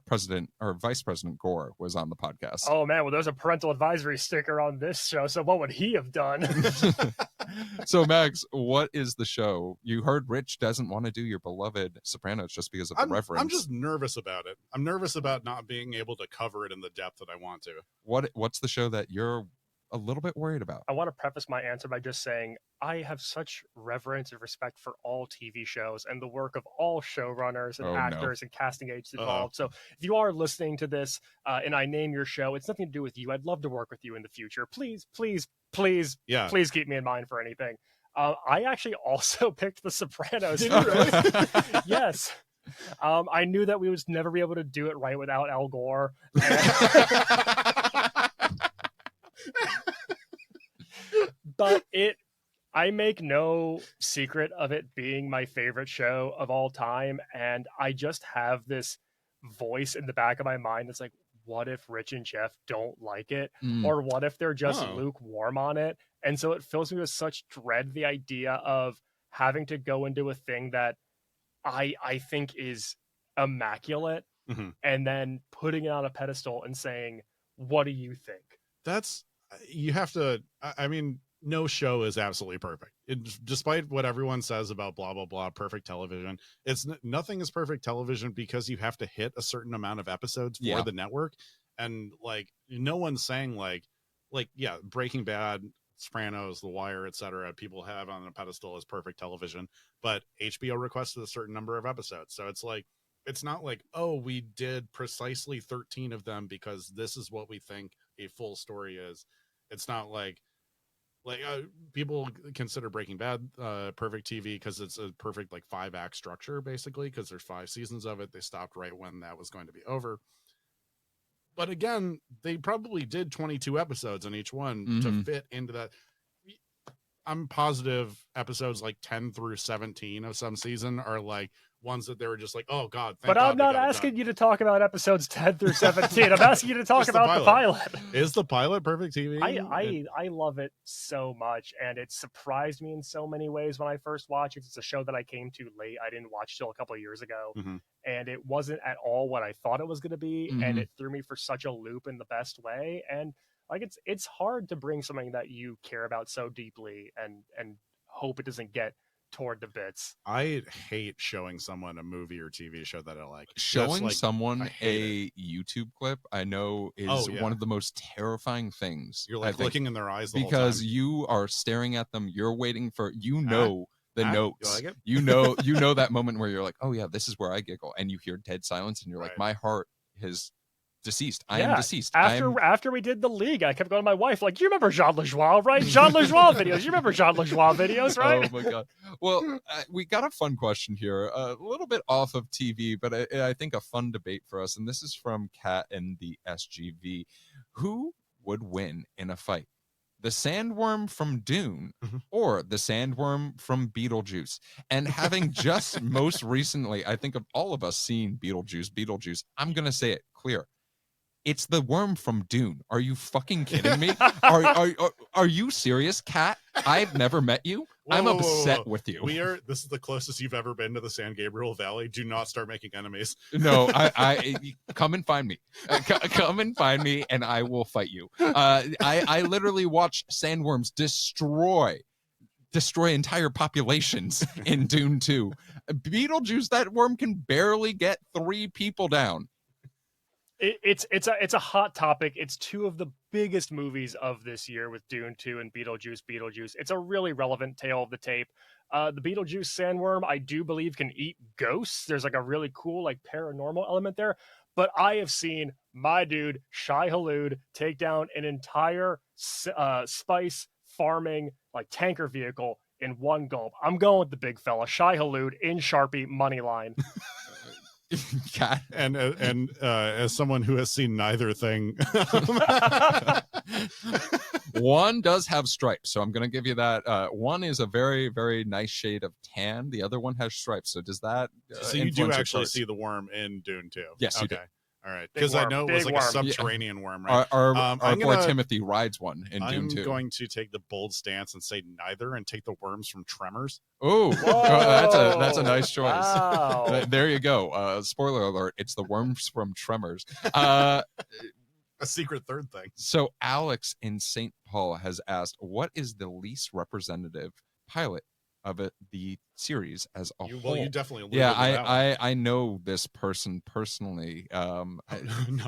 Speaker 3: President or Vice President Gore was on the podcast?
Speaker 4: Oh man, well there's a parental advisory sticker on this show, so what would he have done?
Speaker 3: So Max, what is the show? You heard Rich doesn't want to do your beloved Sopranos just because of the reference.
Speaker 2: I'm just nervous about it. I'm nervous about not being able to cover it in the depth that I want to.
Speaker 3: What's the show that you're a little bit worried about?
Speaker 4: I want to preface my answer by just saying I have such reverence and respect for all TV shows and the work of all showrunners and actors and casting agents involved. So if you are listening to this and I name your show, it's nothing to do with you. I'd love to work with you in the future. Please keep me in mind for anything. I actually also picked The Sopranos.
Speaker 2: Did you really?
Speaker 4: Yes. I knew that we would never be able to do it right without Al Gore. But I make no secret of it being my favorite show of all time, and I just have this voice in the back of my mind that's like, what if Rich and Geoff don't like it? Or what if they're just lukewarm on it? And so it fills me with such dread, the idea of having to go into a thing that I think is immaculate, and then putting it on a pedestal and saying, what do you think?
Speaker 2: You have to, I mean, no show is absolutely perfect. Despite what everyone says about blah, blah, blah, perfect television, nothing is perfect television because you have to hit a certain amount of episodes for the network. And no one's saying Breaking Bad, Sopranos, The Wire, etc. people have on a pedestal as perfect television, but HBO requested a certain number of episodes. So it's not like, oh, we did precisely 13 of them because this is what we think a full story is. It's not like people consider Breaking Bad perfect TV because it's a perfect 5-act structure, basically, because there's 5 seasons of it. They stopped right when that was going to be over. But again, they probably did 22 episodes on each one to fit into that. I'm positive episodes 10 through 17 of some season are ones that they were just oh God.
Speaker 4: But I'm not asking you to talk about episodes 10 through 17. I'm asking you to talk about the pilot.
Speaker 2: Is the pilot perfect TV?
Speaker 4: I love it so much, and it surprised me in so many ways when I first watched it. It's a show that I came to late. I didn't watch till a couple of years ago, and it wasn't at all what I thought it was going to be, and it threw me for such a loop in the best way. And it's hard to bring something that you care about so deeply and hope it doesn't get toward the bits.
Speaker 2: I hate showing someone a movie or TV show that I like.
Speaker 3: Showing someone a YouTube clip, I know, is one of the most terrifying things.
Speaker 2: You're looking in their eyes the
Speaker 3: because
Speaker 2: whole time.
Speaker 3: You are staring at them. You're waiting for the notes.
Speaker 2: You like it?
Speaker 3: you know that moment where you're like, oh yeah, this is where I giggle, and you hear dead silence, and you're like, my heart has deceased. I am deceased.
Speaker 4: After we did the League, I kept going to my wife like, "You remember Jean Lajoie, right? Jean Lajoie videos. You remember Jean Lajoie videos, right?"
Speaker 3: Oh my god. Well, we got a fun question here, a little bit off of TV, but I think a fun debate for us. And this is from Kat and the SGV. Who would win in a fight? The sandworm from Dune or the sandworm from BeetleJuice? And having just most recently, I think of all of us seen BeetleJuice, I'm going to say it clear. It's the worm from Dune. Are you fucking kidding me? Are you serious, Kat? I've never met you. I'm upset with you.
Speaker 2: This is the closest you've ever been to the San Gabriel Valley. Do not start making enemies.
Speaker 3: No, I come and find me. Come and find me, and I will fight you. I literally watched sandworms destroy entire populations in Dune 2. BeetleJuice, that worm can barely get 3 people down.
Speaker 4: It's a hot topic. It's 2 of the biggest movies of this year with Dune 2 and BeetleJuice. It's a really relevant tale of the tape. The BeetleJuice sandworm, I do believe, can eat ghosts. There's like a really cool like paranormal element there. But I have seen my dude Shai Hulud take down an entire spice farming like tanker vehicle in one gulp. I'm going with the big fella, Shai Hulud in Sharpie money line.
Speaker 3: Cat.
Speaker 2: And as someone who has seen neither thing,
Speaker 3: one does have stripes, so I'm going to give you that. One is a very, very nice shade of tan. The other one has stripes. So does that?
Speaker 2: So you do actually see the worm in Dune too?
Speaker 3: Yes, you do.
Speaker 2: All right, because I know it was like a subterranean worm, right?
Speaker 3: Our boy Timothy rides one in Dune 2.
Speaker 2: I'm going to take the bold stance and say neither, and take the worms from Tremors.
Speaker 3: Oh, that's a nice choice.
Speaker 4: Wow.
Speaker 3: There you go. Spoiler alert: it's the worms from Tremors. A
Speaker 2: secret third thing.
Speaker 3: So Alex in St. Paul has asked, "What is the least representative pilot of the series as a whole?"
Speaker 2: Well, you definitely alluded
Speaker 3: yeah,
Speaker 2: to that
Speaker 3: I know this person personally.
Speaker 2: No, I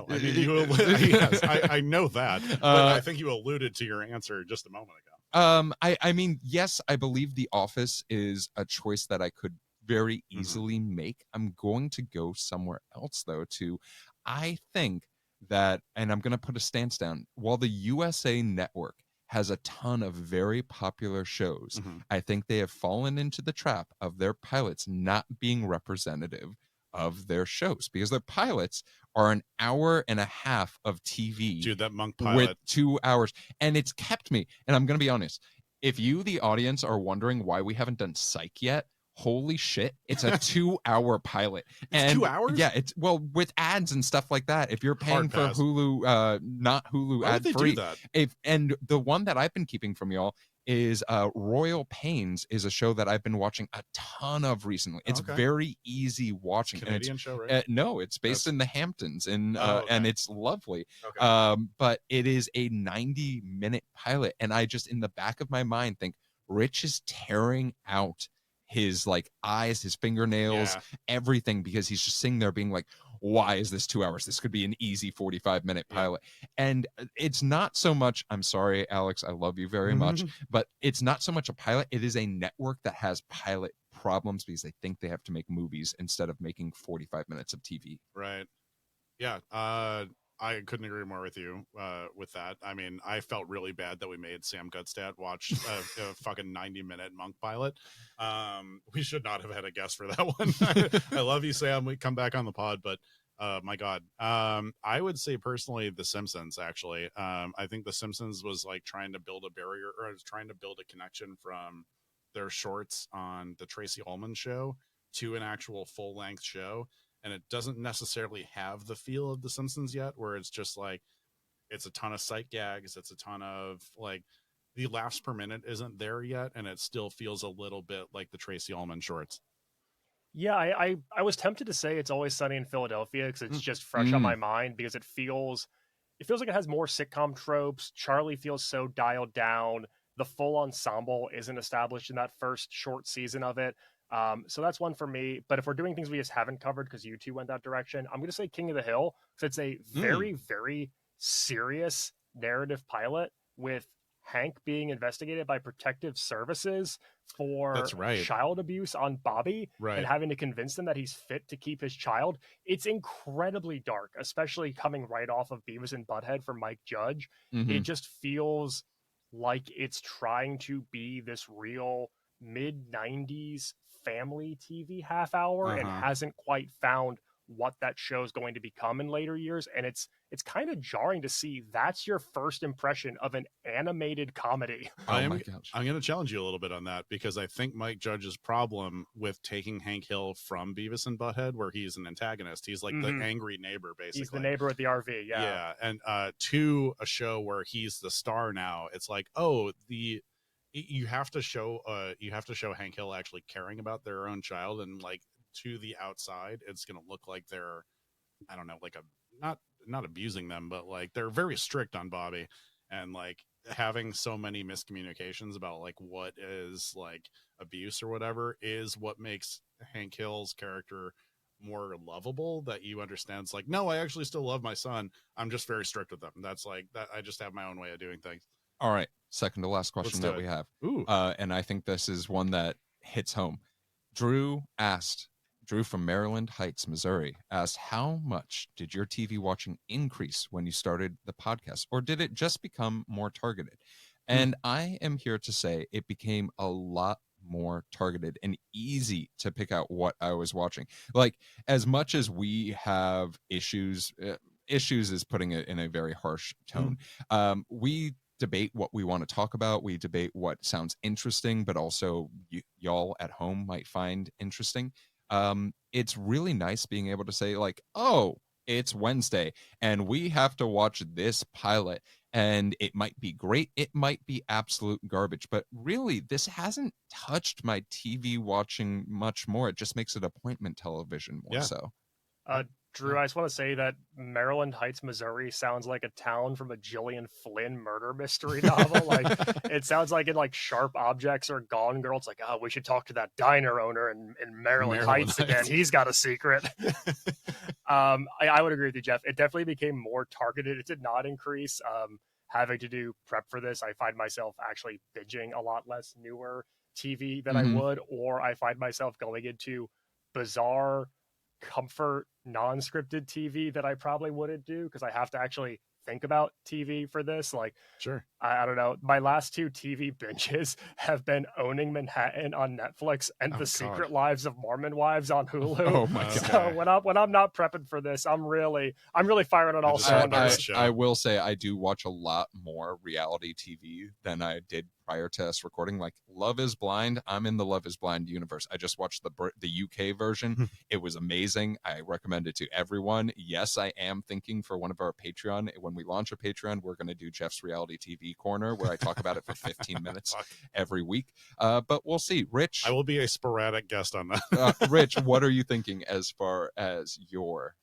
Speaker 2: mean you alluded, yes, I know that, but I think you alluded to your answer just a moment ago.
Speaker 3: I mean, yes, I believe The Office is a choice that I could very easily make. I'm going to go somewhere else though. I think that, and I'm going to put a stance down. While the USA Network has a ton of very popular shows, I think they have fallen into the trap of their pilots not being representative of their shows, because their pilots are an hour and a half of TV.
Speaker 2: Dude, that Monk pilot
Speaker 3: with 2 hours, and it's kept me. And I'm going to be honest, if you, the audience, are wondering why we haven't done Psych yet, holy shit, it's a 2-hour pilot.
Speaker 2: It's 2 hours?
Speaker 3: Yeah, it's with ads and stuff like that. If you're paying for Hulu, not Hulu ad free. And the one that I've been keeping from y'all is Royal Pains, is a show that I've been watching a ton of recently. It's very easy watching.
Speaker 2: Canadian show, right?
Speaker 3: No, it's based in the Hamptons, and it's lovely. But it is a 90-minute pilot, and I just in the back of my mind think Rich is tearing out his like eyes, his fingernails, everything, because he's just sitting there being like, why is this 2 hours? This could be an easy 45-minute pilot. And it's not so much, I'm sorry, Alex, I love you very much, but it's not so much a pilot. It is a network that has pilot problems because they think they have to make movies instead of making 45 minutes of TV.
Speaker 2: Right. Yeah. I couldn't agree more with you with that. I mean, I felt really bad that we made Sam Gutstadt watch a fucking 90-minute Monk pilot. We should not have had a guest for that one. I love you, Sam. We come back on the pod, but my God. I would say personally The Simpsons, actually. I think The Simpsons was like trying to build a barrier, or was trying to build a connection from their shorts on the Tracy Ullman show to an actual full-length show. And it doesn't necessarily have the feel of The Simpsons yet, where it's just like, it's a ton of sight gags. It's a ton of like, the laughs per minute isn't there yet. And it still feels a little bit like the Tracy Ullman shorts.
Speaker 4: Yeah, I was tempted to say It's Always Sunny in Philadelphia because it's just fresh on my mind, because it feels like it has more sitcom tropes. Charlie feels so dialed down. The full ensemble isn't established in that first short season of it. So that's one for me. But if we're doing things we just haven't covered because you two went that direction, I'm going to say King of the Hill, because it's a very, very serious narrative pilot with Hank being investigated by protective services for
Speaker 2: That's right.
Speaker 4: child abuse on Bobby
Speaker 2: Right.
Speaker 4: and having to convince them that he's fit to keep his child. It's incredibly dark, especially coming right off of Beavis and Butthead for Mike Judge. It just feels like it's trying to be this real mid-90s family TV half hour and hasn't quite found what that show's going to become in later years. And it's kind of jarring to see that's your first impression of an animated comedy.
Speaker 2: I'm going to challenge you a little bit on that, because I think Mike Judge's problem with taking Hank Hill from Beavis and Butthead, where he's an antagonist, he's like the angry neighbor, basically.
Speaker 4: He's the neighbor with the RV.
Speaker 2: Yeah. And to a show where he's the star now, it's like, you have to show Hank Hill actually caring about their own child, and like to the outside it's going to look like they're, I don't know, like not abusing them, but like they're very strict on Bobby, and like having so many miscommunications about like what is like abuse or whatever is what makes Hank Hill's character more lovable, that you understand it's like, no, I actually still love my son, I'm just very strict with them. That's like that, I just have my own way of doing things.
Speaker 3: All right, second to last question that we have.
Speaker 2: Ooh.
Speaker 3: And I think this is one that hits home. Drew from Maryland Heights, Missouri, asked, how much did your TV watching increase when you started the podcast, or did it just become more targeted? And I am here to say it became a lot more targeted and easy to pick out what I was watching. Like, as much as we have issues is putting it in a very harsh tone. We debate what we want to talk about. We debate what sounds interesting, but also y'all at home might find interesting. It's really nice being able to say like, oh, it's Wednesday and we have to watch this pilot, and it might be great, it might be absolute garbage, but really this hasn't touched my TV watching much more. It just makes it appointment television more. So
Speaker 4: Drew, I just want to say that Maryland Heights, Missouri sounds like a town from a Gillian Flynn murder mystery novel. Like, it sounds like in like Sharp Objects or Gone Girl. It's like, oh, we should talk to that diner owner in Maryland Heights again. He's got a secret. I would agree with you, Geoff. It definitely became more targeted. It did not increase. Having to do prep for this, I find myself actually binging a lot less newer TV than I would, or I find myself going into bizarre comfort non-scripted TV that I probably wouldn't do, because I have to actually think about TV for this. Like,
Speaker 2: sure,
Speaker 4: I don't know, my last two TV binges have been Owning Manhattan on Netflix and The Secret Lives of Mormon Wives on Hulu.
Speaker 3: Oh my god.
Speaker 4: So when I'm not prepping for this, I'm really firing on all cylinders.
Speaker 3: I will say I do watch a lot more reality TV than I did prior to us recording. Like Love is Blind, I'm in the Love is Blind universe. I just watched the UK version. It was amazing. I recommend it to everyone. Yes, I am thinking for one of our Patreon, when we launch a Patreon, we're going to do Geoff's Reality TV Corner, where I talk about it for 15 minutes every week. But we'll see. Rich,
Speaker 2: I will be a sporadic guest on that.
Speaker 3: Rich, what are you thinking as far as your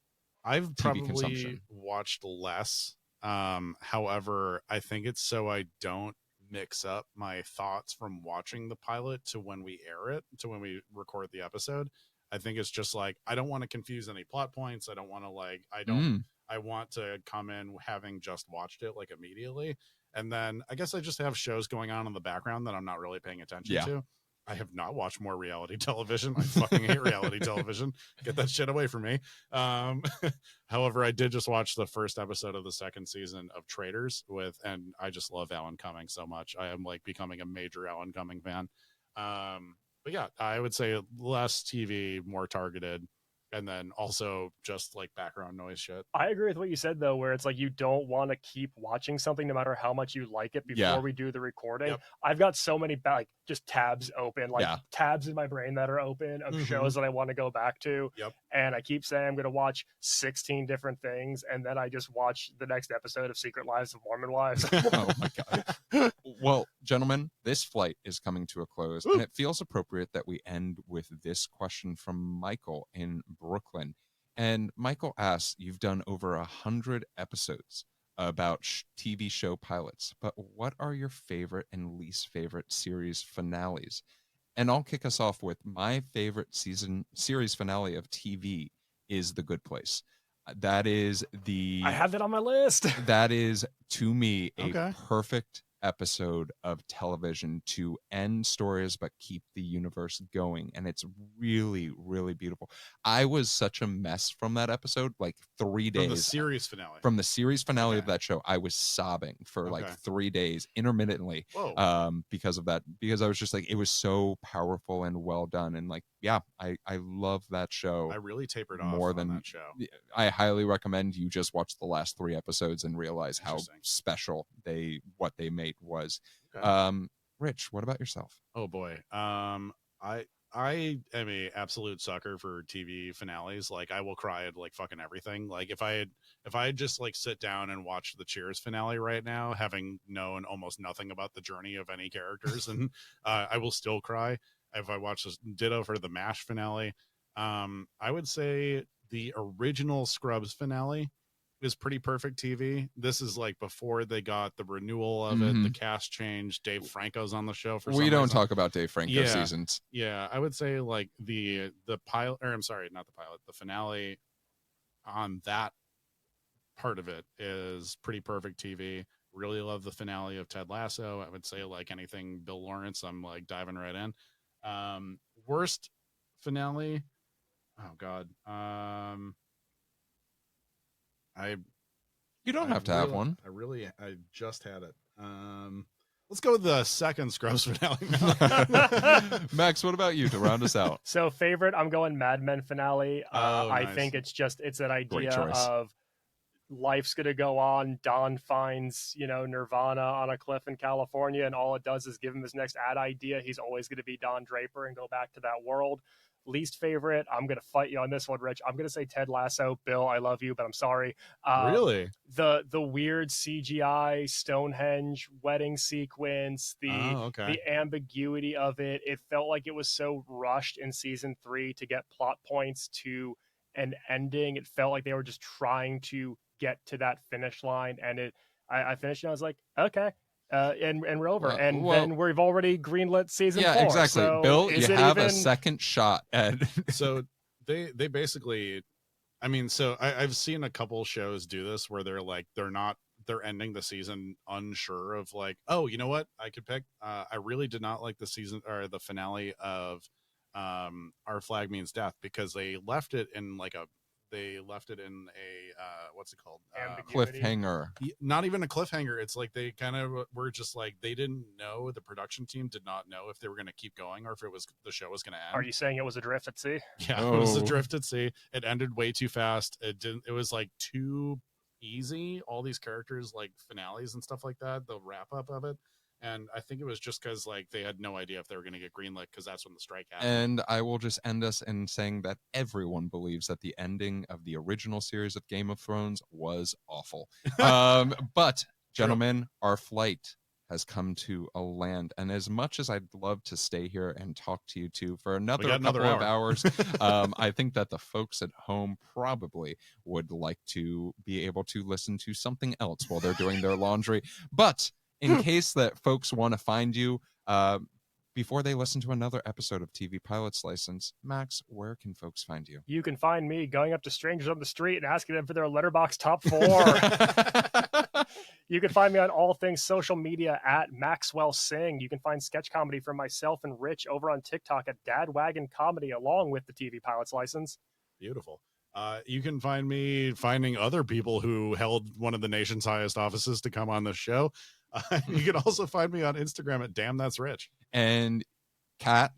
Speaker 2: I've
Speaker 3: TV
Speaker 2: probably
Speaker 3: consumption?
Speaker 2: watched less. However, I think it's so I don't mix up my thoughts from watching the pilot to when we air it, to when we record the episode. I think it's just like, I don't want to confuse any plot points. I don't want to I want to come in having just watched it like immediately. And then I guess I just have shows going on in the background that I'm not really paying attention to. I have not watched more reality television. I fucking hate reality television. Get that shit away from me. However, I did just watch the first episode of the second season of Traitors and I just love Alan Cumming so much. I am like becoming a major Alan Cumming fan. But yeah, I would say less TV, more targeted. And then also just like background noise shit.
Speaker 4: I agree with what you said, though, where it's like you don't want to keep watching something no matter how much you like it before we do the recording.
Speaker 2: Yep.
Speaker 4: I've got so many just tabs open, tabs in my brain that are open of shows that I want to go back to.
Speaker 2: Yep.
Speaker 4: And I keep saying I'm going to watch 16 different things. And then I just watch the next episode of Secret Lives of Mormon Wives.
Speaker 3: Oh my God. Well, gentlemen, this flight is coming to a close, and it feels appropriate that we end with this question from Michael in Brooklyn. And Michael asks, you've done over 100 episodes about TV show pilots, but what are your favorite and least favorite series finales? And I'll kick us off with my favorite series finale of TV is The Good Place. That is
Speaker 4: I have it on my list.
Speaker 3: That is, to me, a perfect episode of television to end stories but keep the universe going, and it's really, really beautiful. I was such a mess from that episode, like 3 days.
Speaker 2: From the series finale.
Speaker 3: From the series finale of that show, I was sobbing for like 3 days intermittently.
Speaker 2: Whoa.
Speaker 3: Because of that, because I was just like, it was so powerful and well done, and like, yeah, I love that show.
Speaker 2: I really tapered off
Speaker 3: more
Speaker 2: on
Speaker 3: than
Speaker 2: that show.
Speaker 3: I highly recommend you just watch the last 3 episodes and realize how special what they made was.
Speaker 2: Okay.
Speaker 3: Rich, what about yourself?
Speaker 2: Oh boy. I am a absolute sucker for TV finales. Like, I will cry at like fucking everything. Like, if I had just like sit down and watch the Cheers finale right now, having known almost nothing about the journey of any characters, and I will still cry. If I watch this, ditto for the MASH finale. I would say the original Scrubs finale is pretty perfect TV. This is like before they got the renewal of it, the cast change. Dave Franco's on the show for some
Speaker 3: don't
Speaker 2: reason.
Speaker 3: talk about Dave Franco seasons.
Speaker 2: Yeah, I would say like the pilot, or I'm sorry, not the pilot, the finale on that part of it is pretty perfect TV. Really love the finale of Ted Lasso. I would say like anything Bill Lawrence, I'm like diving right in. Worst finale. Oh God.
Speaker 3: You don't have to have one.
Speaker 2: I just had it. Let's go with the second Scrubs finale now.
Speaker 3: Max, what about you to round us out?
Speaker 4: So favorite, I'm going Mad Men finale. I
Speaker 2: Nice.
Speaker 4: think it's that idea of life's gonna go on. Don finds, Nirvana on a cliff in California, and all it does is give him his next ad idea. He's always gonna be Don Draper and go back to that world. Least favorite, I'm gonna fight you on this one, Rich. I'm gonna say Ted Lasso. Bill, I love you, but I'm sorry.
Speaker 2: Really?
Speaker 4: The weird CGI Stonehenge wedding sequence, the ambiguity of it. It felt like it was so rushed in season 3 to get plot points to an ending. It felt like they were just trying to get to that finish line, and I finished and I was like, okay. And we're over, then we've already greenlit season 4.
Speaker 3: Yeah, exactly.
Speaker 4: So
Speaker 3: Bill, you have a second shot at.
Speaker 2: So they basically, I mean, so I've seen a couple shows do this where they're ending the season unsure of like, oh, you know what, I could pick. I really did not like the season or the finale of Our Flag Means Death, because they left it in a what's it called?
Speaker 3: Cliffhanger.
Speaker 2: Not even a cliffhanger. It's like they kind of were just like, they didn't know, the production team did not know if they were going to keep going or if the show was going to end.
Speaker 4: Are you saying it was adrift at sea?
Speaker 2: Yeah, It was adrift at sea. It ended way too fast. It was like too easy. All these characters, like finales and stuff like that, the wrap up of it. And I think it was just because like they had no idea if they were going to get greenlit, because that's when the strike happened.
Speaker 3: And I will just end us in saying that everyone believes that the ending of the original series of Game of Thrones was awful. But gentlemen, our flight has come to a land, and as much as I'd love to stay here and talk to you two for another couple of hours, I think that the folks at home probably would like to be able to listen to something else while they're doing their laundry. But in case that folks want to find you before they listen to another episode of TV Pilot's License, Max, where can folks find you?
Speaker 4: You can find me going up to strangers on the street and asking them for their Letterboxd top 4. You can find me on all things social media at Maxwell Sing. You can find sketch comedy from myself and Rich over on TikTok at Dadwagon Comedy, along with the TV Pilot's License.
Speaker 2: Beautiful. You can find me finding other people who held one of the nation's highest offices to come on the show. You can also find me on Instagram at Damn That's Rich.
Speaker 3: And Kat,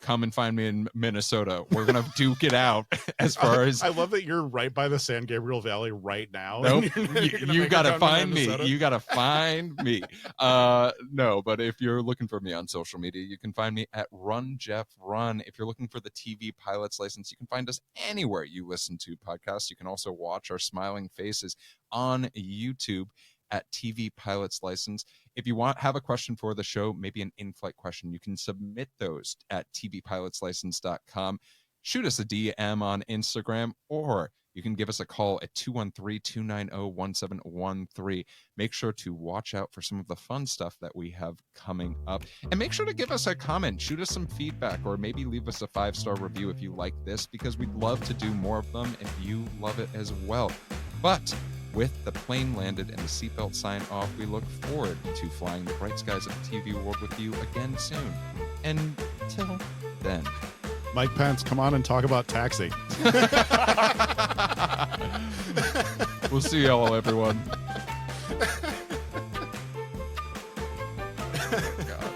Speaker 3: come and find me in Minnesota. We're gonna duke it out as far as.
Speaker 2: I love that you're right by the San Gabriel Valley right now.
Speaker 3: Nope. You gotta find me. You gotta find me. No, but if you're looking for me on social media, you can find me at Run Jeff Run. If you're looking for the TV Pilot's License, you can find us anywhere you listen to podcasts. You can also watch our smiling faces on YouTube at TV Pilot's License. If you have a question for the show, maybe an in-flight question, you can submit those at tvpilotslicense.com. Shoot us a DM on Instagram, or you can give us a call at 213-290-1713. Make sure to watch out for some of the fun stuff that we have coming up. And make sure to give us a comment, shoot us some feedback, or maybe leave us a 5-star review if you like this, because we'd love to do more of them if you love it as well. But With the plane landed and the seatbelt sign off, we look forward to flying the bright skies of the TV world with you again soon. And till then.
Speaker 2: Mike Pence, come on and talk about taxi.
Speaker 3: We'll see y'all, everyone. God.